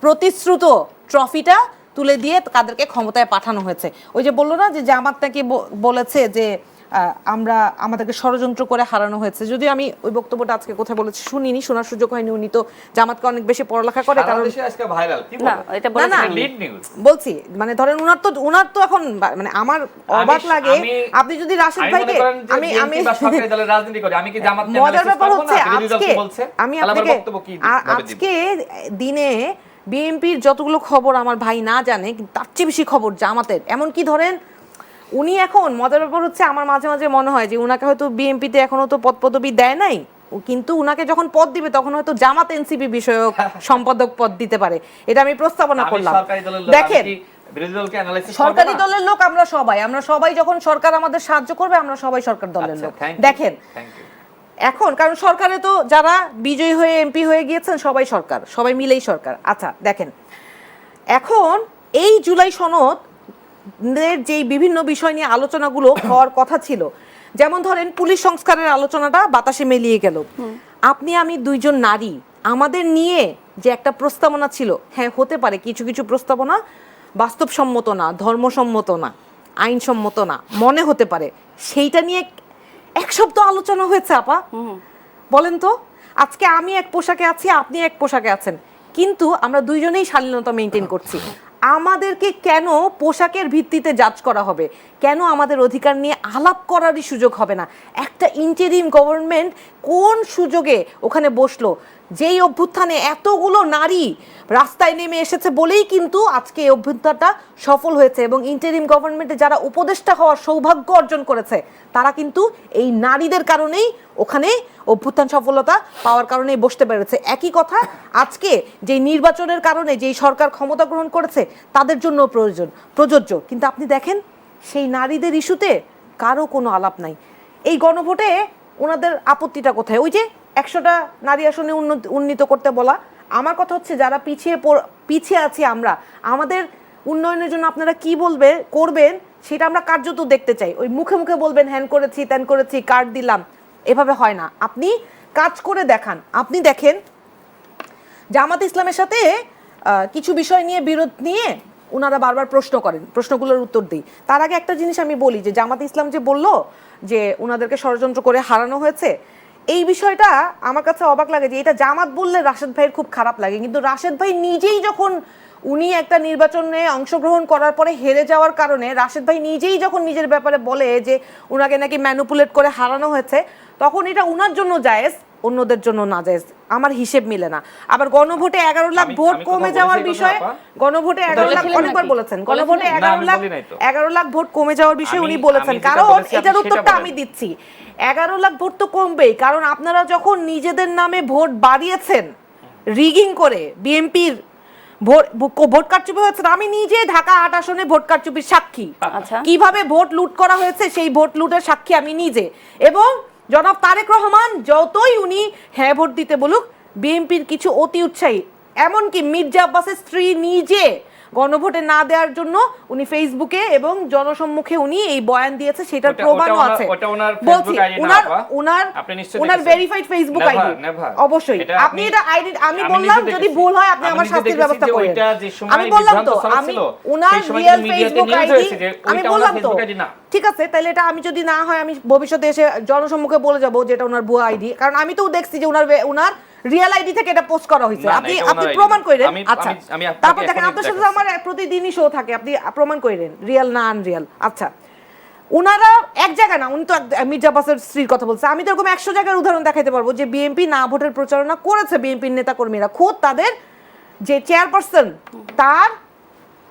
C: প্রতিশ্রুত ট্রফিটা তুলে দিয়ে তাদেরকে ক্ষমতায় পাঠানো হয়েছে। ওই যে বললো না যে জামাত নাকি বলেছে যে আমাদেরকে ষড়যন্ত্র করে হারানো হয়েছে, যদিও আমি ওই বক্তব্যটা আজকে কোথায় বলেছি শুনিনি, শোনার সুযোগ হয়নি। উনি তো জামাতকে অনেক বেশি পড়ালেখা করে, কারণ বলছি মানে ধরেন উনার তো এখন মানে আমার অবাক লাগে, আপনি যদি রাশেদ ভাইকে মজার ব্যাপার হচ্ছে আমি আপনাকে আজকে দিনে বিএনপির যতগুলো খবর আমার ভাই না জানে, তার চেয়ে বেশি খবর জামাতের। এমনকি ধরেন উনি এখন মজার ব্যাপার হচ্ছে আমার মাঝে মাঝে মনে হয় যে উনাকে হয়তো বিএনপিতে এখনো তো পদপদবি দেয় নাই, কিন্তু উনাকে যখন পদ দিবে তখন হয়তো জামাত এনসিপি বিষয়ক সম্পাদক পদ দিতে পারে। এটা আমি প্রস্তাবনা করলাম। দেখেন সরকারি দলের লোক আমরা সবাই যখন সরকার আমাদের সাহায্য করবে আমরা সবাই সরকার দলের লোক। দেখেন এখন কারণ সরকারে তো যারা বিজয়ী হয়ে এমপি হয়ে গিয়েছেন সবাই সরকার, সবাই মিলেই সরকার। আচ্ছা দেখেন এখন এই জুলাই সনদ যে বিভিন্ন বিষয় নিয়ে আলোচনাগুলো হওয়ার কথা ছিল, যেমন ধরেন পুলিশ সংস্কারের আলোচনাটা বাতাসে মিলিয়ে গেল। আপনি আমি দুইজন নারী আমাদের নিয়ে যে একটা প্রস্তাবনা ছিল, হ্যাঁ হতে পারে কিছু কিছু প্রস্তাবনা বাস্তবসম্মত না, ধর্মসম্মত না, আইনসম্মত না মনে হতে পারে, সেইটা নিয়ে এক সপ্তাহ আলোচনা হয়েছে আপা। বলেন তো আজকে আমি এক পোশাকে আছি, আপনি এক পোশাকে আছেন, কিন্তু আমরা দুইজনেই শালীনতা মেনটেন করছি। আমাদেরকে কেন পোশাকের ভিত্তিতে জাজ করা হবে? কেন আমাদের অধিকার নিয়ে আলাপ করারই সুযোগ হবে না? একটা ইন্টারিম গভর্নমেন্ট কোন সুযোগে ওখানে বসলো? যেই অভ্যুত্থানে এতগুলো নারী রাস্তায় নেমে এসেছে বলেই কিন্তু আজকে এই অভ্যুত্থানটা সফল হয়েছে, এবং ইন্টারিম গভর্নমেন্টে যারা উপদেষ্টা হওয়ার সৌভাগ্য অর্জন করেছে তারা কিন্তু এই নারীদের কারণেই ওখানে অভ্যুত্থান সফলতা পাওয়ার কারণেই বসতে পেরেছে। একই কথা আজকে যেই নির্বাচনের কারণে যেই সরকার ক্ষমতা গ্রহণ করেছে তাদের জন্য প্রযোজ্য, কিন্তু আপনি দেখেন সেই নারীদের ইস্যুতে কারো কোনো আলাপ নাই। এই গণভোটে ওনাদের আপত্তিটা কোথায়? ওই যে 100টা নারী আসনে উন্নীত করতে বলা। আমার কথা হচ্ছে যারা পিছিয়ে আছি আমরা, আমাদের উন্নয়নের জন্য আপনারা কি করবেন সেটা আমরা কার্যত দেখতে চাই। ওই মুখে মুখে বলবেন হ্যান করেছি ত্যান করেছি কার্ড দিলাম, এভাবে হয় না। আপনি কাজ করে দেখান। আপনি দেখেন জামাত ইসলামের সাথে কিছু বিষয় নিয়ে বিরোধ নিয়ে ওনারা বারবার প্রশ্ন করেন, প্রশ্নগুলোর উত্তর দিই। তার আগে একটা জিনিস আমি বলি যে জামাত ইসলাম যে বলল যে ওনাদেরকে ষড়যন্ত্র করে হারানো হয়েছে, এই বিষয়টা আমার কাছে অবাক লাগে যে এটা জামাত বললে রাশেদ ভাইয়ের খুব খারাপ লাগে, কিন্তু রাশেদ ভাই নিজেই যখন উনি একটা নির্বাচনে অংশগ্রহণ করার পরে হেরে যাওয়ার কারণে রাশেদ ভাই নিজেই যখন নিজের ব্যাপারে বলে যে উনাকে নাকি ম্যানিপুলেট করে হারানো হয়েছে, তখন এটা উনার জন্য জায়েজ, অন্যদের জন্য না জায়েজ। আমার হিসেব মিলে না। আবার গণভোটে 11 লাখ ভোট কমে যাওয়ার বিষয়ে, গণভোটে 11 লাখ অনেকবার বলেছেন, গণভোটে 11 লাখ ভোট কমে যাওয়ার বিষয়ে উনি বলেছেন, কারণ এটার উত্তরটা আমি দিচ্ছি। 11 লাখ ভোট তো কমবেই, কারণ আপনারা যখন নিজেদের নামে ভোট বাড়িয়েছেন রিগিং করে, বিএনপির ভোট কারচুপি হয়েছে। আমি নিজে ঢাকা 8 আসনে ভোট কারচুপির সাক্ষী, কিভাবে ভোট লুট করা হয়েছে সেই ভোট লুটের সাক্ষী আমি নিজে। এবং জনাব তারেক রহমান যতই উনি হ্যাঁ ভোট দিতে বলুক, বিএনপির কিছু অতি উৎসাহী, এমনকি মির্জা আব্বাসের স্ত্রী নিজে গণভোটে না দেওয়ার জন্য উনি ফেসবুকে এবং জনসম্মুখে উনি এই বয়ান দিয়েছে, সেটার প্রমাণও আছে। বলছি ওনার ভেরিফাইড ফেসবুক আইডি অবশ্যই। আপনি এটা আইডি, আমি বললাম যদি ভুল হয় আপনি আমার শাস্তির ব্যবস্থা করেন। আমি বললাম তো আমি ওনার রিয়েল ফেসবুক আইডি, আমি বললাম তো ঠিক আছে, তাহলে এটা আমি যদি না হয় আমি ভবিষ্যতে এসে জনসম্মুখে বলে যাবো যে এটা ওনার ভুয়া আইডি, কারণ আমি তো দেখছি যে ওনার রিয়েল আইডি থেকে এটা পোস্ট করা হয়েছে। আপনি প্রমাণ করেন। আচ্ছা তারপর দেখেন আপনার সাথে আমার প্রতিদিনই শো থাকে, আপনি প্রমাণ করেন রিয়েল না আনরিয়েল। আচ্ছা উনারা এক জায়গা না, উনি তো মির্জা আব্বাসের স্ত্রীর কথা বলছে, আমি তো এরকম 100 জায়গার উদাহরণ দেখাইতে পারবো যে বিএনপি না ভোটের প্রচারণা করেছে, বিএনপির নেতা কর্মীরা খোদ তাদের যে চেয়ারপারসন তার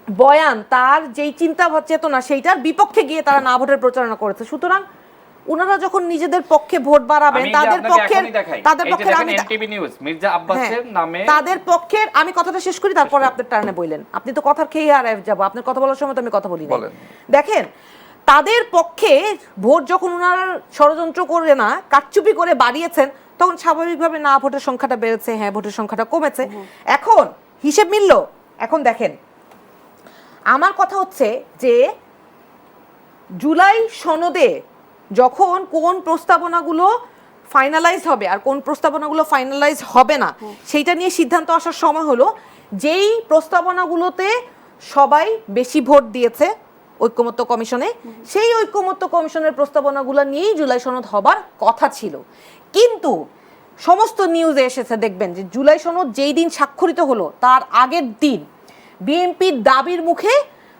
C: বয়ান, তার যেই চিন্তা চেতনা সেইটার বিপক্ষে গিয়ে তারা না ভোটের প্রচারণা করেছে। সুতরাং ওনারা যখন নিজেদের পক্ষে ভোট বাড়াবেন তাদের পক্ষের আমি কথাটা শেষ করি, তারপরে আপনার টার্নে বললেন, আপনি তো কথার খেয়ে আর যাবো, আপনার কথা বলার সময় তো আমি কথা বলি না। দেখেন তাদের পক্ষে ভোট যখন ওনারা ষড়যন্ত্র করে না কারচুপি করে বাড়িয়েছেন, তখন স্বাভাবিকভাবে না ভোটের সংখ্যাটা বেড়েছে, হ্যাঁ ভোটের সংখ্যাটা কমেছে। এখন হিসেব মিলল। এখন দেখেন আমার কথা হচ্ছে যে জুলাই সনদে যখন কোন প্রস্তাবনাগুলো ফাইনালাইজ হবে আর কোন প্রস্তাবনাগুলো ফাইনালাইজ হবে না সেইটা নিয়ে সিদ্ধান্ত আসার সময় হলো যেই প্রস্তাবনাগুলোতে সবাই বেশি ভোট দিয়েছে ঐকমত্য কমিশনে, সেই ঐকমত্য কমিশনের প্রস্তাবনাগুলো নিয়েই জুলাই সনদ হবার কথা ছিল। কিন্তু সমস্ত নিউজে এসেছে দেখবেন যে জুলাই সনদ যেই দিন স্বাক্ষরিত হলো তার আগের দিন বিএনপির দাবির মুখে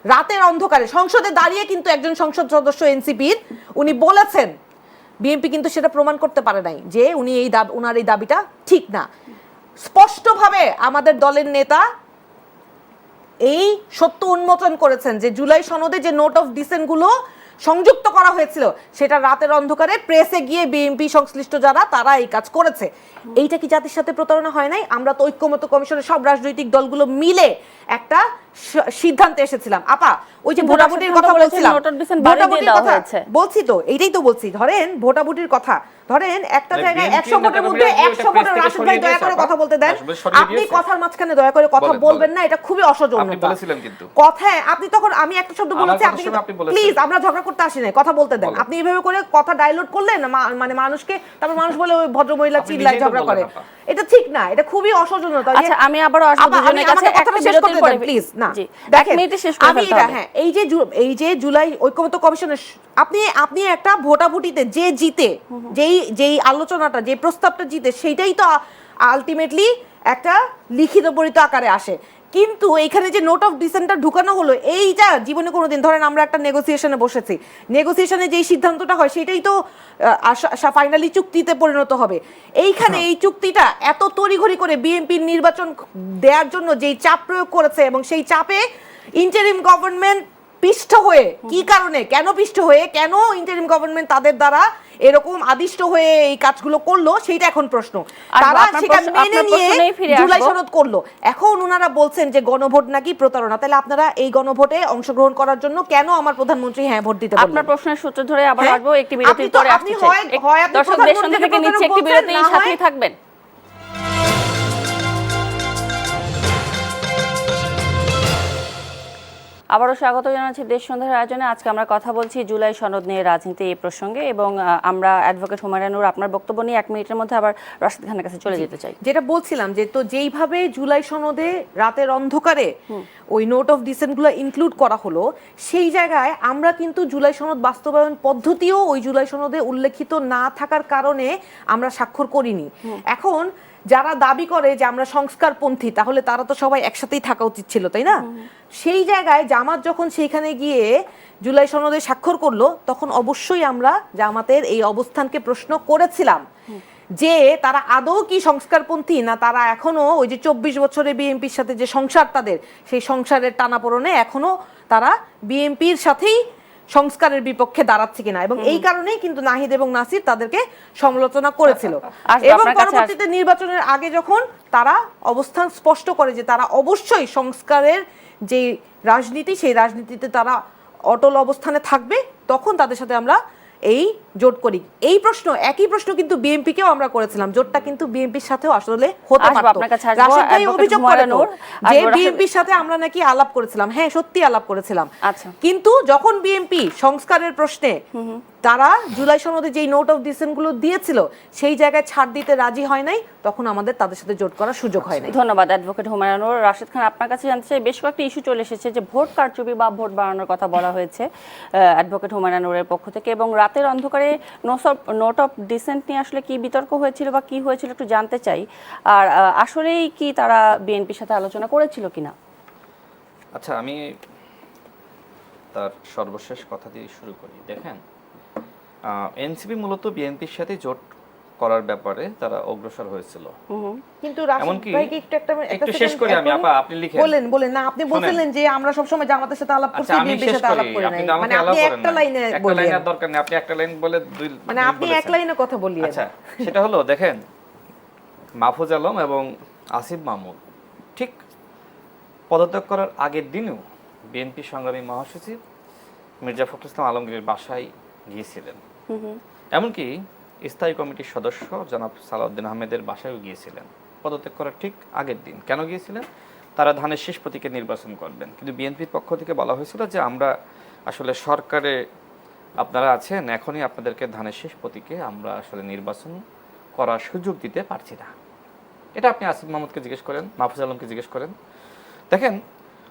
C: রাতের অন্ধকারে সংসদে দাঁড়িয়ে কিন্তু একজন সংসদ সদস্য এনসিপির উনি বলেছেন, বিএনপি কিন্তু সেটা প্রমাণ করতে পারে নাই যে উনি ওনার এই দাবিটা ঠিক না। স্পষ্টভাবে আমাদের দলের নেতা এই সত্য উন্মোচন করেছেন যে জুলাই সনদে যে নোট অফ ডিসেন্ট গুলো সংযুক্ত করা হয়েছিল সেটা রাতের অন্ধকারে প্রেসে গিয়ে বিএনপি সংশ্লিষ্ট যারা তারা এই কাজ করেছে। এইটা কি জাতির সাথে প্রতারণা হয় নাই? আমরা তো ঐক্যমত্য কমিশনের সব রাজনৈতিক দলগুলো মিলে একটা সিদ্ধান্তে এসেছিলাম। আপা ওই যে ভোটাভুটির কথা বলছিলাম, ভোটাভুটির কথা বলছি তো, এইটাই তো বলছি। ধরেন ভোটাভুটির কথা, ধরেন একটা জায়গায় 100 ভোটের মধ্যে 100 ভোটের, রাশিদ ভাই দয়া করে কথা বলতে দেন। আপনি কথার মাঝখানে দয়া করে কথা বলবেন না, এটা খুবই অসহযোগ্য।
B: আপনি বলেছিলেন কিন্তু
C: কথায় আপনি তখন আমি একটা শব্দ বলেছি, আপনি প্লিজ আমরা ঝগড়া করতে আসি না, কথা বলতে দেন। আপনি এইভাবে করে কথা ডাইলুট করলেন মানে মানুষকে, তারপর মানুষ বলে ওই ভদ্রমহিলা চিল্লায় ঝগড়া করে, এটা ঠিক না, এটা খুবই অসহযোগ্য।
A: আচ্ছা আমি আবারও আসবো দুজনের কাছে, একটা শেষ করতে দেন প্লিজ। না দেখেন আমি এটা, হ্যাঁ এই যে জুলাই ঐক্যমত্য কমিশনের আপনি একটা ভোটাভুটিতে যে জিতে, যেই আলোচনাটা, যে প্রস্তাবটা জিতে, সেইটাই তো আলটিমেটলি একটা লিখিত বর্ণিত আকারে আসে। কিন্তু এইখানে যে নোট অফ ডিসেন্টটা ঢুকানো হলো, এইটা জীবনে কোনোদিন, ধরেন আমরা একটা নেগোসিয়েশনে বসেছি, নেগোসিয়েশনে যেই সিদ্ধান্তটা হয় সেটাই তো ফাইনালি চুক্তিতে পরিণত হবে। এইখানে এই চুক্তিটা এত তড়িঘড়ি করে বিএনপির নির্বাচন দেওয়ার জন্য যেই চাপ প্রয়োগ করেছে, এবং সেই চাপে ইন্টারিম গভর্নমেন্ট পিষ্ট হয়ে, কি কারণে, কেন পিষ্ট হয়ে, কেন ইন্টারিম গভর্নমেন্ট তাদের দ্বারা এরকম আদিষ্ট হয়ে এই কাজগুলো করলো, সেইটা এখন প্রশ্ন। তারা সেটা মেনে নিয়ে জুলাই সনদ করলো। এখন ওনারা বলছেন যে গণভোট নাকি প্রতারণা। তাহলে আপনারা এই গণভোটে অংশগ্রহণ করার জন্য কেন আমার প্রধানমন্ত্রী হ্যাঁ ভোট দিতে বললেন? আপনার প্রশ্নের সূত্র ধরে আবার আসবো, একটি বিরতির পরে আসছি। দর্শক দেশ থেকে নিচ্ছে একটি বিরতি, সাথেই থাকবেন। আবারও স্বাগত জানাচ্ছি দেশ সন্ধ্যার আয়োজনে। আজকে আমরা কথা বলছি জুলাই সনদ নিয়ে রাজনীতি এই প্রসঙ্গে, এবং আমরা অ্যাডভোকেট হুমায়রা নূর আপনার বক্তব্য নিয়ে 1 মিনিটের মধ্যে আবার রাশিদ খানের কাছে চলে যেতে চাই।
C: যেটা বলছিলাম যে তো যেইভাবে জুলাই সনদে রাতের অন্ধকারে ওই নোট অফ ডিসেন্ট গুলো ইনক্লুড করা হলো, সেই জায়গায় আমরা কিন্তু জুলাই সনদ বাস্তবায়ন পদ্ধতিও ওই জুলাই সনদে উল্লেখিত না থাকার কারণে আমরা স্বাক্ষর করিনি। এখন যারা দাবি করে যে আমরা সংস্কারপন্থী, তাহলে তারা তো সবাই একসাথেই থাকা উচিত ছিল, তাই না? সেই জায়গায় জামাত যখন সেইখানে গিয়ে জুলাই সনদে স্বাক্ষর করলো, তখন অবশ্যই আমরা জামাতের এই অবস্থানকে প্রশ্ন করেছিলাম যে তারা আদৌ কি সংস্কারপন্থী, না তারা এখনো ওই যে 24 বছরের বিএনপির সাথে যে সংসার তাদের, সেই সংসারের টানাপোড়েনে এখনো তারা বিএনপির সাথেই সংস্কারের বিপক্ষে দাঁড়াচ্ছে কিনা। এবং এই কারণেই কিন্তু নাহিদ এবং নাসির তাদেরকে সমালোচনা করেছিল। এবং পরবর্তীতে নির্বাচনের আগে যখন তারা অবস্থান স্পষ্ট করে যে তারা অবশ্যই সংস্কারের যে রাজনীতি, সেই রাজনীতিতে তারা অটল অবস্থানে থাকবে, তখন তাদের সাথে আমরা এই জোট করি। এই প্রশ্ন, একই প্রশ্ন কিন্তু বিএনপিকেও আমরা করেছিলাম। জোটটা কিন্তু বিএনপির সাথেও আসলে হতে পারত। রাশিদ ভাই অভিযোগ করেন যে বিএনপির সাথে আমরা নাকি আলাপ করেছিলাম। হ্যাঁ, সত্যি আলাপ করেছিলাম। কিন্তু যখন বিএনপি সংস্কারের প্রশ্নে তারা জুলাই সনদে যেই নোট অফ ডিসেন্ট গুলো দিয়েছিল, সেই জায়গায় ছাড় দিতে রাজি হয় নাই, তখন আমাদের তাদের সাথে জোট করার সুযোগ হয় নাই।
A: ধন্যবাদ অ্যাডভোকেট হুমায়রা নূর। রাশিদ খান, আপনার কাছে জানতে চাই, বেশ কয়েকটি ইস্যু চলে এসেছে যে ভোট কারচুপি বা ভোট বাড়ানোর কথা বলা হয়েছে অ্যাডভোকেট হুমায়রা নূরের পক্ষ থেকে, এবং রাতের অন্ধকারে নোট অফ ডিসেন্ট নিয়ে আসলে কি বিতর্ক হয়েছিল বা কি হয়েছিল একটু জানতে চাই। আর আসলেই কি তারা বিএনপির সাথে আলোচনা করেছিল কিনা?
B: আচ্ছা, আমি তার সর্বশেষ কথা দিয়ে শুরু করি। দেখেন, এনসিপি মূলত বিএনপির সাথে জোট করার ব্যাপারে তারা অগ্রসর হয়েছিল,
C: কিন্তু রাশিদ ভাইকে একটু
B: শেষ করি আমি। আপা আপনি লিখেন,
C: বলেন না, আপনি বলছিলেন যে আমরা সব সময় জামাতের সাথে আলাপ করছি, বিএনপির সাথে আলাপ করি না। মানে আপনি একটা লাইনে বলেন, একটা লাইনের
B: দরকার নেই, আপনি একটা লাইন বলে দুই,
C: মানে আপনি এক লাইনে কথা বলিয়ে।
B: আচ্ছা, সেটা হলো দেখেন, মাহফুজ আলম এবং আসিফ মাহমুদ ঠিক পদত্যাগ করার আগের দিনও বিএনপি সংগ্রামী মহাসচিব মির্জা ফখরুল ইসলাম আলমগীরের বাসায় গিয়েছিলেন। এমনকি স্থায়ী কমিটির সদস্য জনাব সালাউদ্দিন আহমেদের বাসায়ও গিয়েছিলেন পদত্যাগ করার ঠিক আগের দিন। কেন গিয়েছিলেন? তারা ধানের শেষ প্রতীকে নির্বাচন করবেন। কিন্তু বিএনপির পক্ষ থেকে বলা হয়েছিল যে আমরা আসলে সরকারে আপনারা আছেন, এখনই আপনাদেরকে ধানের শেষ প্রতীকে আমরা আসলে নির্বাচন করার সুযোগ দিতে পারছি না। এটা আপনি আসিফ মাহমুদকে জিজ্ঞেস করেন, মাহফুজ আলমকে জিজ্ঞেস করেন। দেখেন,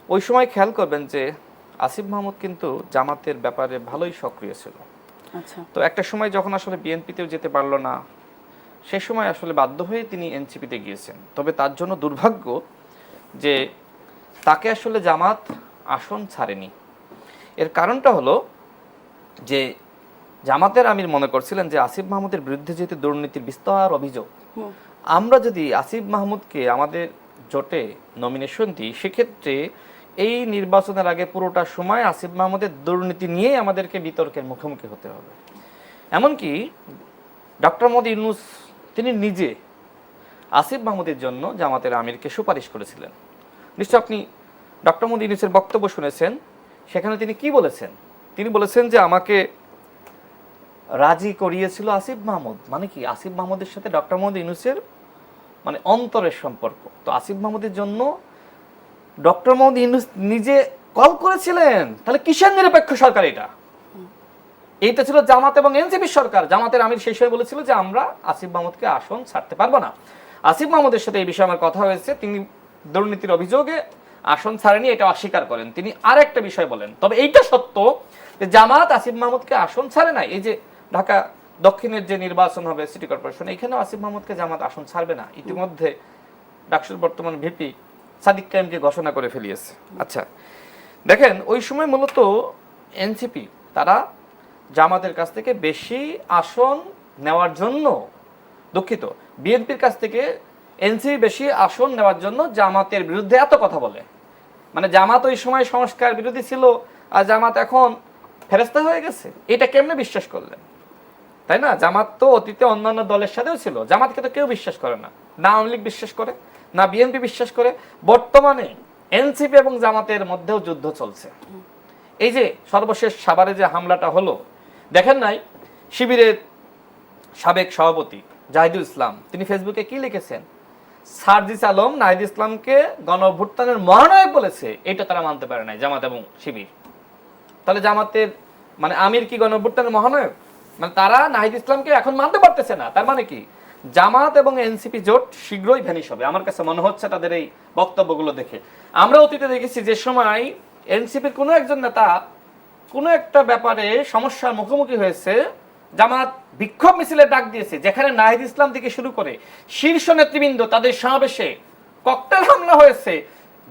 B: ওই সময় খেয়াল করবেন যে আসিফ মাহমুদ কিন্তু জামাতের ব্যাপারে ভালোই সক্রিয় ছিল।
A: আচ্ছা,
B: তো একটা সময় যখন আসলে বিএনপিতেও যেতে পারলো না, সে সময় আসলে বাধ্য হয়ে তিনি এনসিপিতে গিয়েছেন। তবে তার জন্য দুর্ভাগ্য যে তাকে আসলে জামাত আসন ছাড়েনি। এর কারণটা হলো যে জামাতের আমির মনে করছিলেন যে আসিফ মাহমুদের বিরুদ্ধে যেহেতু দুর্নীতির বিস্তর অভিযোগ, আমরা যদি আসিফ মাহমুদকে আমাদের জোটে নমিনেশন দিই, সেক্ষেত্রে এই নির্বাচনের আগে পুরোটা সময় আসিফ মাহমুদের দুর্নীতি নিয়েই আমাদেরকে বিতর্কের মুখোমুখি হতে হবে। এমনকি ডক্টর মোহাম্মদ ইউনূস তিনি নিজে আসিফ মাহমুদের জন্য জামাতের আমিরকে সুপারিশ করেছিলেন। নিশ্চয় আপনি ডক্টর মোহাম্মদ ইউনূসের বক্তব্য শুনেছেন। সেখানে তিনি কি বলেছেন? তিনি বলেছেন যে আমাকে রাজি করিয়েছিল আসিফ মাহমুদ। মানে কি, আসিফ মাহমুদের সাথে ডক্টর মোহাম্মদ ইউনূসের মানে অন্তরের সম্পর্ক। তো আসিফ মাহমুদের জন্য ডক্টর মোহাম্মদ ইউনূস নিজে কল করেছিলেন। তাহলে কিসের নিরপেক্ষ সরকার এটা? এইটা ছিল জামাত এবং এনসিপির সরকার। জামাতের আমির সেই সময় বলেছিল যে আমরা আসিফ মাহমুদকে আসন ছাড়তে পারবো না। আসিফ মাহমুদের সাথে এই বিষয়ে আমার কথা হয়েছে, তিনি দুর্নীতির অভিযোগে আসন ছাড়েনি, এটা অস্বীকার করেন। তিনি আরেকটা বিষয় বলেন, তবে এইটা সত্য যে জামাত আসিফ মাহমুদকে আসন ছাড়ে নাই। এই যে ঢাকা দক্ষিণের যে নির্বাচন হবে সিটি কর্পোরেশন, এখানেও আসিফ মাহমুদকে জামাত আসন ছাড়বে না। ইতিমধ্যে ডাকসুর বর্তমান ভিপি সাদিক কায়েমকে ঘোষণা করে ফেলিয়েছে। আচ্ছা দেখেন, ওই সময় মূলত এনসিপি তারা জামাতের কাছ থেকে বেশি আসন নেওয়ার জন্য, দুঃখিত, বিএনপির কাছ থেকে এনসিপি বেশি আসন নেওয়ার জন্য জামাতের বিরুদ্ধে এত কথা বলে। মানে জামাত ওই সময় সংস্কার বিরোধী ছিল, আর জামাত এখন ফেরেস্তা হয়ে গেছে। এটা কেমনে বিশ্বাস করলেন? তাই না? জামাত তো অতীতে অন্যান্য দলের সাথেও ছিল। জামাতকে তো কেউ বিশ্বাস করে না, না আওয়ামী লীগ বিশ্বাস করে, না বিএনপি বিশ্বাস করে। বর্তমানে এনসিপি এবং জামাতের মধ্যেও যুদ্ধ চলছে। এই যে সর্বশেষ সাভারে যে হামলাটা হলো, দেখেন নাই? শিবিরের সাবেক সভাপতি জাহিদুল ইসলাম তিনি ফেসবুকে কি লিখেছেন? সার্জিস আলম নাহিদ ইসলামকে গণঅভ্যুত্থানের মহানায়ক বলেছে। এটা তারা মানতে পারে নাই, জামাত এবং শিবির। তাহলে জামাতের মানে আমির কি গণঅভ্যুত্থানের মহানায়ক? মানে তারা নাহিদ ইসলামকে এখন মানতে পারতেছে না। তার মানে কি, জামাত এবং এনসিপি জোট শীঘ্রই ভ্যানিশ হবে আমার কাছে মনে হচ্ছে তাদের এই বক্তব্যগুলো দেখে। আমরা অতীতে দেখেছি যে সময় এনসিপির কোনো একজন নেতা কোনো একটা ব্যাপারে সমস্যার মুখোমুখি হয়েছে, জামাত বিক্ষোভ মিছিলের ডাক দিয়েছে, যেখানে নাহিদ ইসলাম থেকে শুরু করে শীর্ষ নেতৃবৃন্দ তাদের সমাবেশে ককটেল হামলা হয়েছে।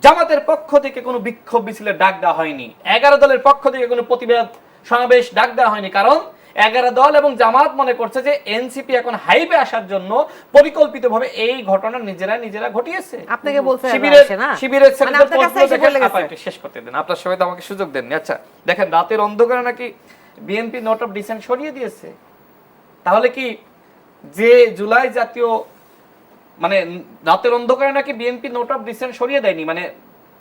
B: জামাতের পক্ষ থেকে কোনো বিক্ষোভ মিছিলের ডাক দেওয়া হয়নি, 11 দলের পক্ষ থেকে কোনো প্রতিবাদ সমাবেশ ডাক দেওয়া হয়নি। কারণ 11 দল এবং জামাত মনে করছে যে এনসিপি এখন হাইপে আসার জন্য পরিকল্পিতভাবে এই ঘটনা নিজেরা ঘটিয়েছে।
C: আপনাকে বলতে
B: শিবিরের শেষ করতে দেন, আপনার সবাই তো আমাকে সুযোগ দেননি। আচ্ছা দেখেন, রাতের অন্ধকারে নাকি বিএনপি নোট অফ ডিসেন্ট সরিয়ে দিয়েছে। তাহলে কি যে জুলাই জাতীয় মানে রাতের অন্ধকারে নাকি বিএনপি নোট অফ ডিসেন্ট সরিয়ে দেয়নি, মানে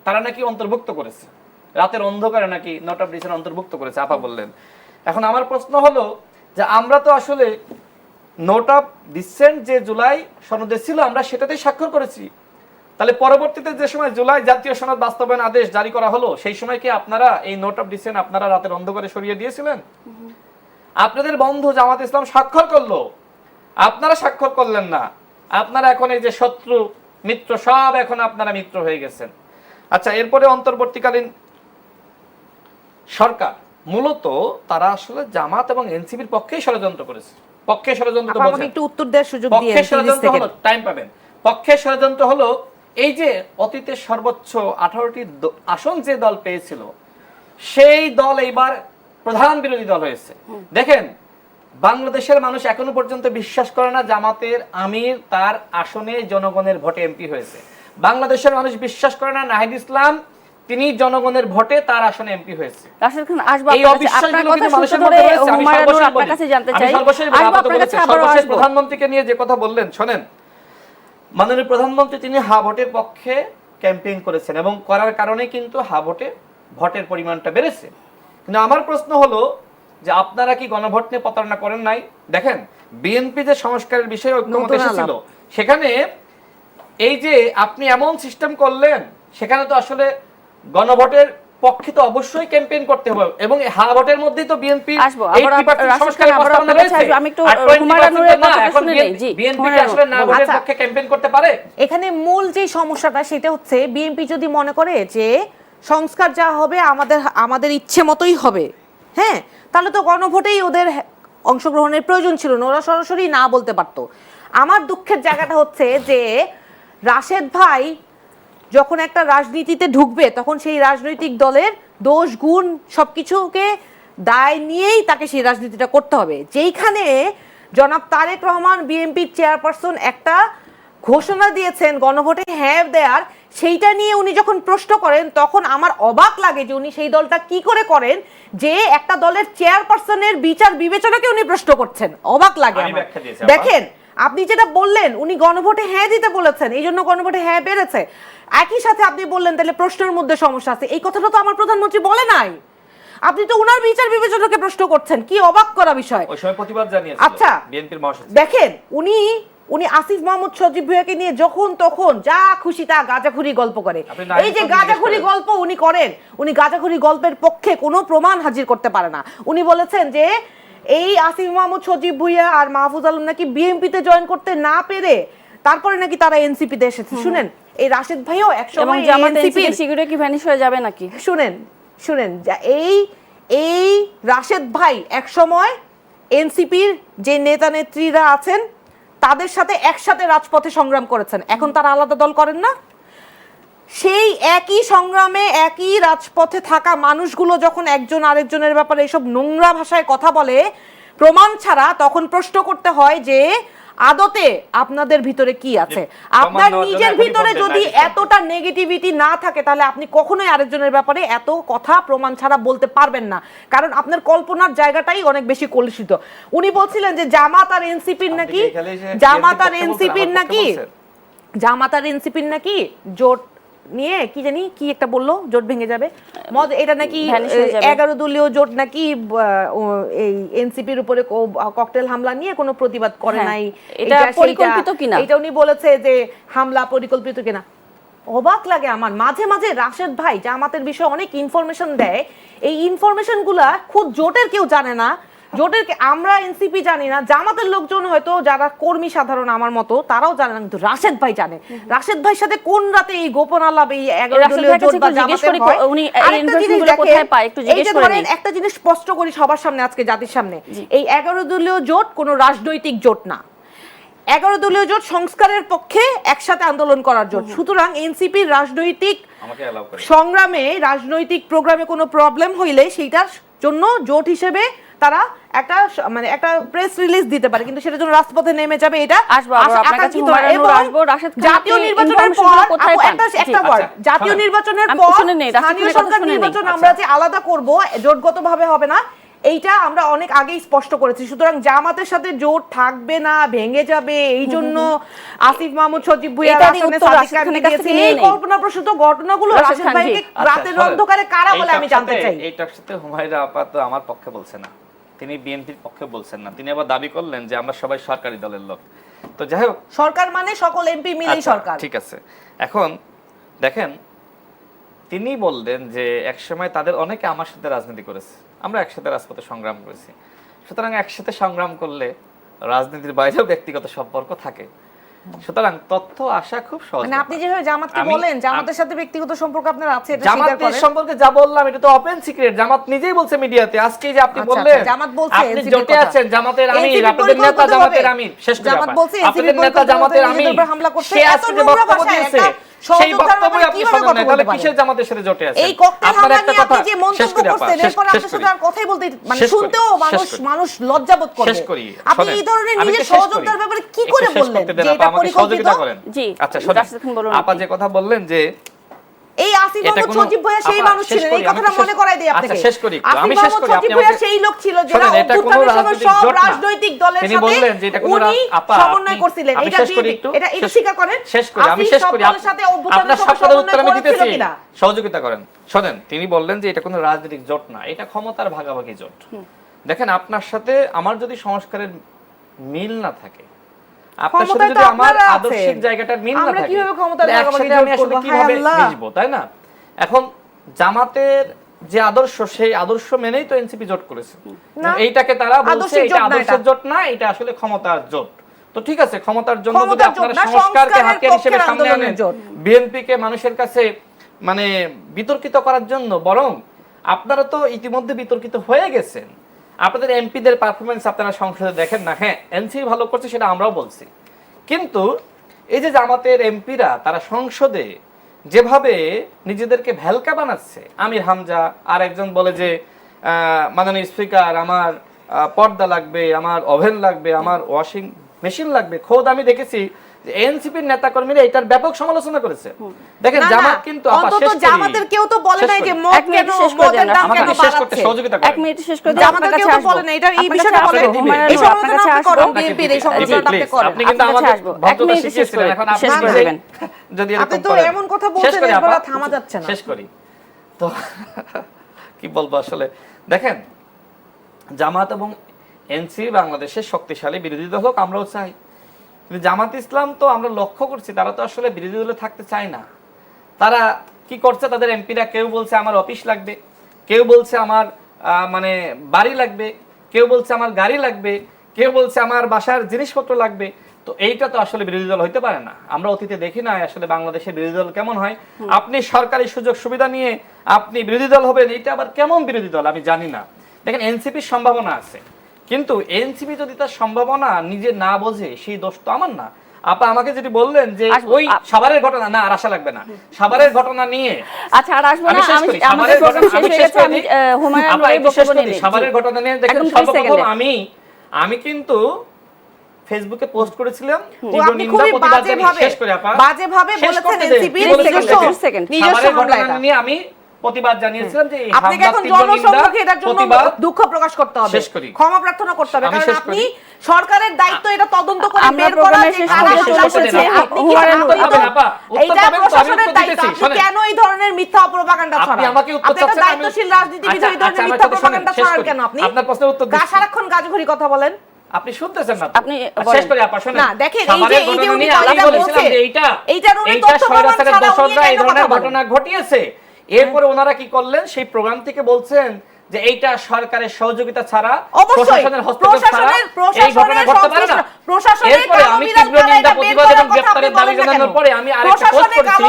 B: তারা নাকি অন্তর্ভুক্ত করেছে, রাতের অন্ধকারে নাকি নোট অফ ডিসেন্ট অন্তর্ভুক্ত করেছে, আপা বললেন। এখন আমার প্রশ্ন হলো যে আমরা তো আসলে নোট অফ ডিসেন্ট যে জুলাই সনদে ছিল আমরা সেটাতেই স্বাক্ষর করেছি। তাহলে পরবর্তীতে যে সময় জুলাই জাতীয় সনদ বাস্তবায়ন আদেশ জারি করা হলো, সেই সময় কি আপনারা এই নোট অফ ডিসেন্ট আপনারা রাতের অন্ধকারে সরিয়ে দিয়েছিলেন? আপনাদের বন্ধু জামাত ইসলাম স্বাক্ষর করলো, আপনারা স্বাক্ষর করলেন না। আপনারা এখন এই যে শত্রু মিত্র সব এখন আপনারা মিত্র হয়ে গেছেন। আচ্ছা, এরপরে অন্তর্বর্তীকালীন সরকার মূলত তারা আসলে জামাত এবং এনসিপির পক্ষেই ষড়যন্ত্র করেছে। পক্ষে ষড়যন্ত্র তো বলছেন,
C: একটু উত্তর দেওয়ার সুযোগ দিয়ে
B: পক্ষে ষড়যন্ত্র হলো, টাইম পাবেন। পক্ষে ষড়যন্ত্র হলো এই যে অতীতে সর্বোচ্চ 18টি আসন যে দল পেয়েছিল, সেই দল এইবার প্রধান বিরোধী দল হয়েছে। দেখেন, বাংলাদেশের মানুষ এখনো পর্যন্ত বিশ্বাস করে না জামাতের আমির তার আসনে জনগণের ভোটে এমপি হয়েছে। বাংলাদেশের মানুষ বিশ্বাস করে না নাহিদ ইসলাম তিনি জনগণের ভোটে তার আসনে এমপি হয়েছে।
A: রাশেদ খান, আসবো আপনার কথা শুনতে ধরে হুমায়ুন আপনার কাছে জানতে চাই।
B: প্রধানমন্ত্রীকে নিয়ে যে কথা বললেন শোনেন, মাননীয় প্রধানমন্ত্রী তিনি হা ভোটের পক্ষে ক্যাম্পেইন করেছেন এবং করার কারণে কিন্তু হা ভোটে ভোটের পরিমাণটা বেড়েছে। কিন্তু আমার প্রশ্ন হলো যে আপনারা কি গণভোট নিয়ে প্রতারণা করেন নাই? দেখেন, বিএনপি যে সংস্কারের বিষয়ে ঐক্যমত এসেছিল, সেখানে এই যে আপনি এমন সিস্টেম করলেন, সেখানে তো আসলে গণভোটের পক্ষে তো অবশ্যই ক্যাম্পেইন করতে হবে এবং হা ভোটের মধ্যেই তো বিএনপি 80% সংস্কারের প্রস্তাবনা রয়েছে।
A: আমি একটু হুমায়ুনের কথা শুনে নেই। জি,
B: বিএনপি আসলে না ভোটের পক্ষে ক্যাম্পেইন করতে পারে?
C: এখানে মূল যে সমস্যাটা সেটা হচ্ছে বিএনপি যদি মনে করে যে সংস্কার যা হবে আমাদের ইচ্ছে মতোই হবে, হ্যাঁ, তাহলে তো গণভোটেই ওদের অংশগ্রহণের প্রয়োজন ছিল না, ওরা সরাসরি না বলতে পারতো। আমার দুঃখের জায়গাটা হচ্ছে যে রাশেদ ভাই যখন একটা রাজনীতিতে ঢুকবে তখন সেই রাজনৈতিক দলের দোষ গুণ সবকিছুকে দায় নিয়েই তাকে সেই রাজনীতিটা করতে হবে। যেইখানে জনাব তারেক রহমান বিএনপির চেয়ারপারসন একটা ঘোষণা দিয়েছেন গণভোটে হ্যাঁ দেয়ার, সেইটা নিয়ে উনি যখন প্রশ্ন করেন তখন আমার অবাক লাগে যে উনি সেই দলটা কি করে করেন যে একটা দলের চেয়ারপারসনের বিচার বিবেচনাকে উনি প্রশ্ন করছেন, অবাক লাগে আমার। দেখেন আপনি যেটা বললেন উনি গণভোটে হ্যাঁ দিতে বলেছেন, এই জন্য গণভোটে হ্যাঁ বেড়েছে, একই সাথে আপনি বললেন তাহলে প্রশ্নের মধ্যে সমস্যা আছে, এই কথাটা তো আমার প্রধানমন্ত্রী বলে নাই, আপনি তো উনার বিচার বিবেচনাকে প্রশ্ন করছেন, কি অবাক করা বিষয়।
B: ওই সময় প্রতিবাদ জানিয়েছিল
C: আচ্ছা
B: বিএনপির মহাসচিব।
C: দেখেন উনি আসিফ মাহমুদ সজীব ভুঁইয়াকে নিয়ে যখন তখন যা খুশি তা গাঁজাখুরি গল্প করে, এই যে গাঁজাখুরি গল্প উনি করেন, উনি গাঁজাখুরি গল্পের পক্ষে কোনো প্রমাণ হাজির করতে পারে না। উনি বলেছেন যে এই আসিফ মাহমুদ সজীব ভুঁইয়া আর মাহফুজ আলম নাকি বিএনপিতে জয়েন করতে না পেরে তারপরে নাকি তারা এনসিপিতে এসেছে। শুনেন এই রাশেদ ভাইও একসময়
A: এনসিপি সিকিউরিটি কি ভ্যানিশ হয়ে যাবে নাকি?
C: শুনেন এই রাশেদ ভাই একসময় এনসিপির যে নেতা নেত্রীরা আছেন তাদের সাথে একসাথে রাজপথে সংগ্রাম করেছেন, এখন তারা আলাদা দল করেন না? সেই একই সংগ্রামে একই রাজপথে থাকা মানুষগুলো যখন একজন আরেকজনের ব্যাপারে এইসব নোংরা ভাষায় কথা বলে প্রমাণ ছাড়া, তখন প্রশ্ন করতে হয় যে আদতে আপনাদের ভিতরে কি আছে। আপনার নিজের ভিতরে যদি এতটা নেগেটিভিটি না থাকে তাহলে আপনি কখনোই আরেকজনের ব্যাপারে এত কথা প্রমাণ ছাড়া বলতে পারবেন না, কারণ আপনার কল্পনার জায়গাটাই অনেক বেশি কলুষিত। উনি বলছিলেন যে জামাত আর এনসিপির নাকি জোট নিয়ে কি জানি কি একটা বললো, জোট ভেঙে যাবে, এটা নাকি 11 দলীয় জোট নাকি এই এনসিপির উপরে ককটেল হামলা নিয়ে কোনো প্রতিবাদ করে নাই,
A: এটা পরিকল্পিত কিনা,
C: এটা উনি বলেছে যে হামলা পরিকল্পিত কিনা। অবাক লাগে আমার, মাঝে মাঝে রাশেদ ভাই জামাতের বিষয়ে অনেক ইনফরমেশন দেয়, এই ইনফরমেশন গুলা খুব জোটের কেউ জানে না, জোটের আমরা এনসিপি জানি না, জামাতের লোকজন হয়তো যারা কর্মী সাধারণ আমার মতো তারাও জানে না, কিন্তু রাশেদ ভাই জানে। রাশেদ ভাইয়ের সাথে কোন রাতে এই গোপন আলাপ এই 11 দলীয় জোট বা জামাতের হয়, উনি একটা জিনিস স্পষ্ট করি সবার সামনে আজকে জাতির সামনে, এই 11 দলীয় জোট কোনো রাজনৈতিক জোট না, 11 দলীয় জোট সংস্কারের পক্ষে একসাথে আন্দোলন করার জোট। সুতরাং এনসিপির রাজনৈতিক সংগ্রামে রাজনৈতিক প্রোগ্রামে কোনো প্রবলেম হইলে সেইটার জন্য জোট হিসেবে তারা একটা প্রেস রিলিজ দিতে পারে, কিন্তু সেটার জন্য রাজপথে নেমে যাবে এটা জাতীয় নির্বাচনের পর। জাতীয় নির্বাচনের পর স্থানীয় সরকার নির্বাচন আমরা যে আলাদা করব জোটগতভাবে হবে না, এইটা আমরা অনেক আগেই স্পষ্ট করেছি। সুতরাং জামাতের সাথে জোট থাকবে না, ভেঙে যাবে, এই জন্য আসিফ মাহমুদ সজীব ভুঁইয়া এই কল্পনাপ্রসূত ঘটনাগুলো রাশেদ ভাইকে রাতের অন্ধকারে কারা বলে আমি জানতে চাই।
B: এইটার সাথে হুমায়রা আপা তো আমার পক্ষে বলছে না, তিনি বিএনপির পক্ষে বলছেন না, তিনি আবার দাবি করলেন যে আমরা সবাই সরকারি দলের লোক। তো যাই হোক,
C: সরকার মানে সকল এমপি মিলেই সরকার,
B: ঠিক আছে। এখন দেখেন তিনি বললেন যে একসময় তাদের অনেকে আমার সাথে রাজনীতি করেছে, আমরা একসাথে রাজপথে সংগ্রাম করেছি, সুতরাং একসাথে সংগ্রাম করলে রাজনীতির বাইরেও ব্যক্তিগত সম্পর্ক থাকে, সুতরাং তথ্য আসা খুব সহজ।
C: মানে আপনি যেভাবে জামাতকে বলেন জামাতের সাথে ব্যক্তিগত সম্পর্ক আপনার আছে, এটা স্বীকার করেন।
B: জামাতের সম্পর্কে যা বললাম এটা তো ওপেন সিক্রেট, জামাত নিজেই বলছে মিডিয়াতে। আজকে যে আপনি বললেন
C: জামাত বলছে
B: আপনি জোটে আছেন, জামাতের আমির, আপনাদের নেতা জামাতের আমির, শেষ করে
C: জামাত বলছে
B: আপনাদের নেতা জামাতের আমির
C: হামলা করতে
B: এত নোংরা বক্তব্য দিয়েছে, সেই বক্তব্যই আপনি শুনেন না, তাহলে কিসের জামাতের সাথে জোটে আছেন?
C: এই ককটেল হামলা নিয়ে আপনি যে মন্তব্য করছেন এরপর আপনার সাথে আর কথাই বলতে মানে শুনতেও মানুষ লজ্জা বোধ করে। আপনি এই ধরনের নিজের সহযোগিতার ব্যাপারে কি করে বললেন যে এটা পরিকল্পিত?
B: জি আচ্ছা শুনুন, আপা যে কথা বললেন যে
C: এই আসিফ মাহমুদ সজীব ভুঁইয়া সেই মানুষ ছিলেন, এই কথাটা মনে করাই দেই আপনাকে।
B: আচ্ছা শেষ করি,
C: আমি শেষ করি। আপনি সেই লোক ছিল যারা সব রাজনৈতিক দলের সাথে
B: বললেন যে এটা কোন আপা
C: সমন্বয় করছিলেন, এটা স্বীকার করেন।
B: শেষ করি, আমি শেষ করি, আপনার সব কথার উত্তর আমি দিতেছি, সহযোগিতা করেন। শুনেন, তিনি বললেন যে এটা কোনো রাজনৈতিক জোট না, এটা ক্ষমতার ভাগাভাগি জোট। দেখেন আপনার সাথে আমার যদি সংস্কারের মিল না থাকে, আপনার সাথে যদি আমার আদর্শিক জায়গাটার মিল না থাকে, একসাথে আমি আসলে কিভাবে মিশবো, তাই না? এখন জামাতের যে আদর্শ, সেই আদর্শ মেনেই তো এনসিপি জোট করেছে, এইটাকে তারা বলছে এটা আদর্শের জোট না, এটা আসলে ক্ষমতার জোট। তো ঠিক আছে, ক্ষমতার জন্য যদি আপনারা সংস্কারকে হাতিয়ার হিসেবে সামনে আনেন, বিএনপি কে মানুষের কাছে
D: মানে বিতর্কিত করার জন্য, বরং আপনারা তো ইতিমধ্যে বিতর্কিত হয়ে গেছেন। আপনাদের এমপিদের পারফরমেন্স আপনারা সংসদে দেখেন না, হ্যাঁ এনসিপি ভালো করছে সেটা আমরাও বলছি, কিন্তু এই যে জামাতের এমপিরা তারা সংসদে যেভাবে নিজেদেরকে ভেলকা বানাচ্ছে, আমির হামজা আর একজন বলে যে মাননীয় স্পিকার আমার পর্দা লাগবে, আমার ওভেন লাগবে, আমার ওয়াশিং মেশিন লাগবে। খোদ আমি দেখেছি যে এনসিপির নেতাকর্মীরা এটার ব্যাপক সমালোচনা করেছে। দেখেন জামাত কিন্তু
C: জামাতের কেউ তো বলে নাই যে মদ কেন, মদের দাম কেন বাড়াচ্ছে।
D: সহযোগিতা করেন।
A: 1 মিনিট শেষ করে
C: জামাতের কেউ তো বলে না, এটা এই বিষয়টা বলেন। এই সমালোচনা আপনি করেন, বিএনপির এই সমালোচনা আপনি করেন।
D: আপনি কিন্তু আমাদের ভদ্রতা শিখিয়েছিলেন, এখন আপনি যদি
C: আপনি তো এমন কথা বলছেন এগুলো থামা যাচ্ছে না।
D: শেষ করি তো কি বলবো আসলে। দেখেন জামাত এবং এনসিপি বাংলাদেশের শক্তিশালী বিরোধী দল হোক, আমরাও চাই, কিন্তু জামাত ইসলাম তো আমরা লক্ষ্য করছি তারা তো আসলে বিরোধী দলে থাকতে চায় না। তারা কি করছে, তাদের এমপিরা কেউ বলছে আমার অফিস লাগবে, কেউ বলছে আমার মানে বাড়ি লাগবে, কেউ বলছে আমার গাড়ি লাগবে, কেউ বলছে আমার বাসার জিনিসপত্র লাগবে। তো এইটা তো আসলে বিরোধী দল হইতে পারে না। আমরা অতীতে দেখি না আসলে বাংলাদেশের বিরোধী দল কেমন হয়। আপনি সরকারি সুযোগ সুবিধা নিয়ে আপনি বিরোধী দল হবেন, এটা আবার কেমন বিরোধী দল আমি জানি না। দেখেন এনসিপির সম্ভাবনা আছে, কিন্তু এনসিপি যদি তার সম্ভাবনা নিজে না বোঝে সেই দোষ তো আমার না। আপা আমাকে যেটি বললেন যে ওই সাভারের ঘটনা, না আর আশা লাগবে না, সাভারের ঘটনা নিয়ে
A: আচ্ছা আর আসবো না, আমাদের প্রোগ্রাম শেষ হয়ে গেছে। আমি হুমায়ুন আহমেদের বক্তব্য নিয়ে
D: সাভারের ঘটনা নিয়ে দেখেন সর্বপ্রথম আমি কিন্তু ফেসবুকে পোস্ট করেছিলাম তীব্র নিন্দা প্রতিবাদ জানিয়ে। শেষ করে আপা
C: বাজেভাবে বলেছেন এনসিপি নিজস্ব
D: ঘটনা নিয়ে আমি প্রতিবাদ জানিয়েছিলাম যে
C: আপনাকে এখন জনসম্মুখে এটার জন্য দুঃখ প্রকাশ করতে হবে, ক্ষমা প্রার্থনা করতে হবে, কারণ আপনি সরকারের দায়িত্ব এটা তদন্ত করে বের করা যে কারা এসেছে। এইটা প্রশাসনের দায়িত্ব, আপনি কেন এই ধরনের মিথ্যা প্রপাগান্ডা ছড়ান? আপনি একটা দায়িত্বশীল রাজনীতিবিদ, এই ধরনের মিথ্যা প্রপাগান্ডা ছড়ান কেন? আপনি
D: আপনার প্রশ্নের উত্তর দিচ্ছি।
C: সারাক্ষণ গাজঘড়ি কথা বলেন,
D: আপনি শুনতেছেন না,
A: আপনি
D: শেষ করে আপা শুনেন
C: না। দেখেন এই যে উনি
D: বলেছিলাম যে এইটা সরকারের দোষররা এই ধরনের ঘটনা ঘটিয়েছে। এরপরে ওনারা কি করলেন, সেই প্রোগ্রাম থেকে বলছেন যে এইটা সরকারের সহযোগিতা ছাড়া, প্রশাসনের হস্তক্ষেপ ছাড়া এই ঘটনা ঘটতে পারে না। এরপরে আমি তীব্র নিন্দা প্রতিবাদ এবং গ্রেফতারের দাবি জানানোর পরে আমি আরেকটা পোস্ট করেছি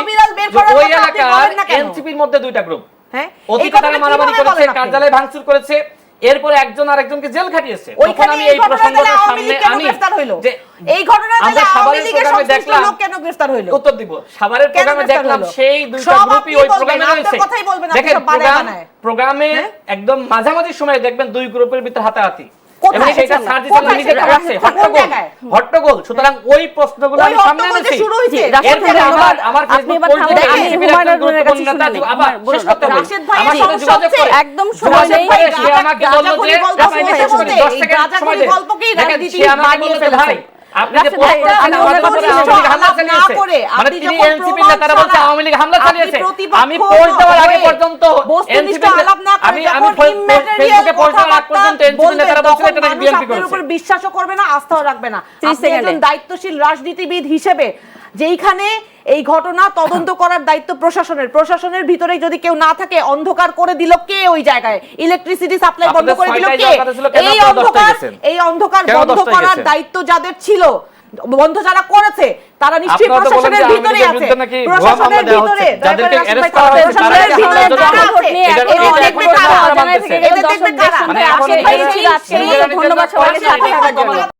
D: যে ওই এলাকার এনসিপির মধ্যে দুইটা গ্রুপ, হ্যাঁ, অতীতে তারা মারামারি করেছে, কার্যালয় ভাঙচুর করেছে, এরপরে একজন আরেকজনকে জেল খাটিয়েছে। তখন আমি এই প্রসঙ্গটার সামনে আমি যে এই ঘটনায় আমরা সাভারের প্রোগ্রামে দেখলাম লোক কেন গ্রেফতার হইলো, উত্তর দিব। সাভারের প্রোগ্রামে দেখলাম সেই দুইটা গ্রুপই ওই প্রোগ্রামে রয়েছে। দেখেন প্রোগ্রামে একদম মাঝামাঝি সময় দেখবেন দুই গ্রুপের ভিতর হাতাহাতি, এবং সেটা সার্জিসাল নিজে করেছে, হট্টগোল। সুতরাং ওই প্রশ্নগুলো আমি সামনে এনেছি। এরপরে আমার ফেসবুক পেজে আমি গুরুত্বপূর্ণ নেতা আবার শেষ করতে হবে, আমার সাথে যোগাযোগ করে
A: একদম সময় নেই।
D: সে আমাকে বলল যে আপনি শেষ করে 10 সেকেন্ড সময় দেন। দেখেন সে আমাকে বলল যে ভাই আপনি যে পোস্ট করেছেন আমাদের উপরে আওয়ামী লীগ হামলা চালিয়েছে, মানে তিনি এনসিপি নেতারা বলছে আওয়ামী লীগ হামলা চালিয়েছে। আমি পোস্ট দেওয়ার আগে পর্যন্ত এনসিপি আমি ফেসবুকে পোস্ট দেওয়ার আগে পর্যন্ত এনসিপি নেতারা বলছিল এটা নাকি বিএনপি করেছে।
C: আপনার উপর বিশ্বাসও করবে না, আস্থাও রাখবে না। আপনি একজন দায়িত্বশীল রাজনীতিবিদ হিসেবে যেইখানে এই ঘটনা তদন্ত করার দায়িত্ব প্রশাসনের ভিতরে যদি কেউ না থাকে, অন্ধকার করে দিল কে? ওই জায়গায় ইলেকট্রিসিটি সাপ্লাই বন্ধ করে দিল কে? এই অন্ধকার বন্ধ করার দায়িত্ব যাদের ছিল, বন্ধ যারা করেছে তারা নিশ্চয়ই প্রশাসনের ভিতরে আছে। প্রশাসনের ভিতরে যাদেরকে অ্যারেস্ট করা হয়েছে তারা দেখবে কারা, ধন্যবাদ সবাইকে সাথে থাকার জন্য।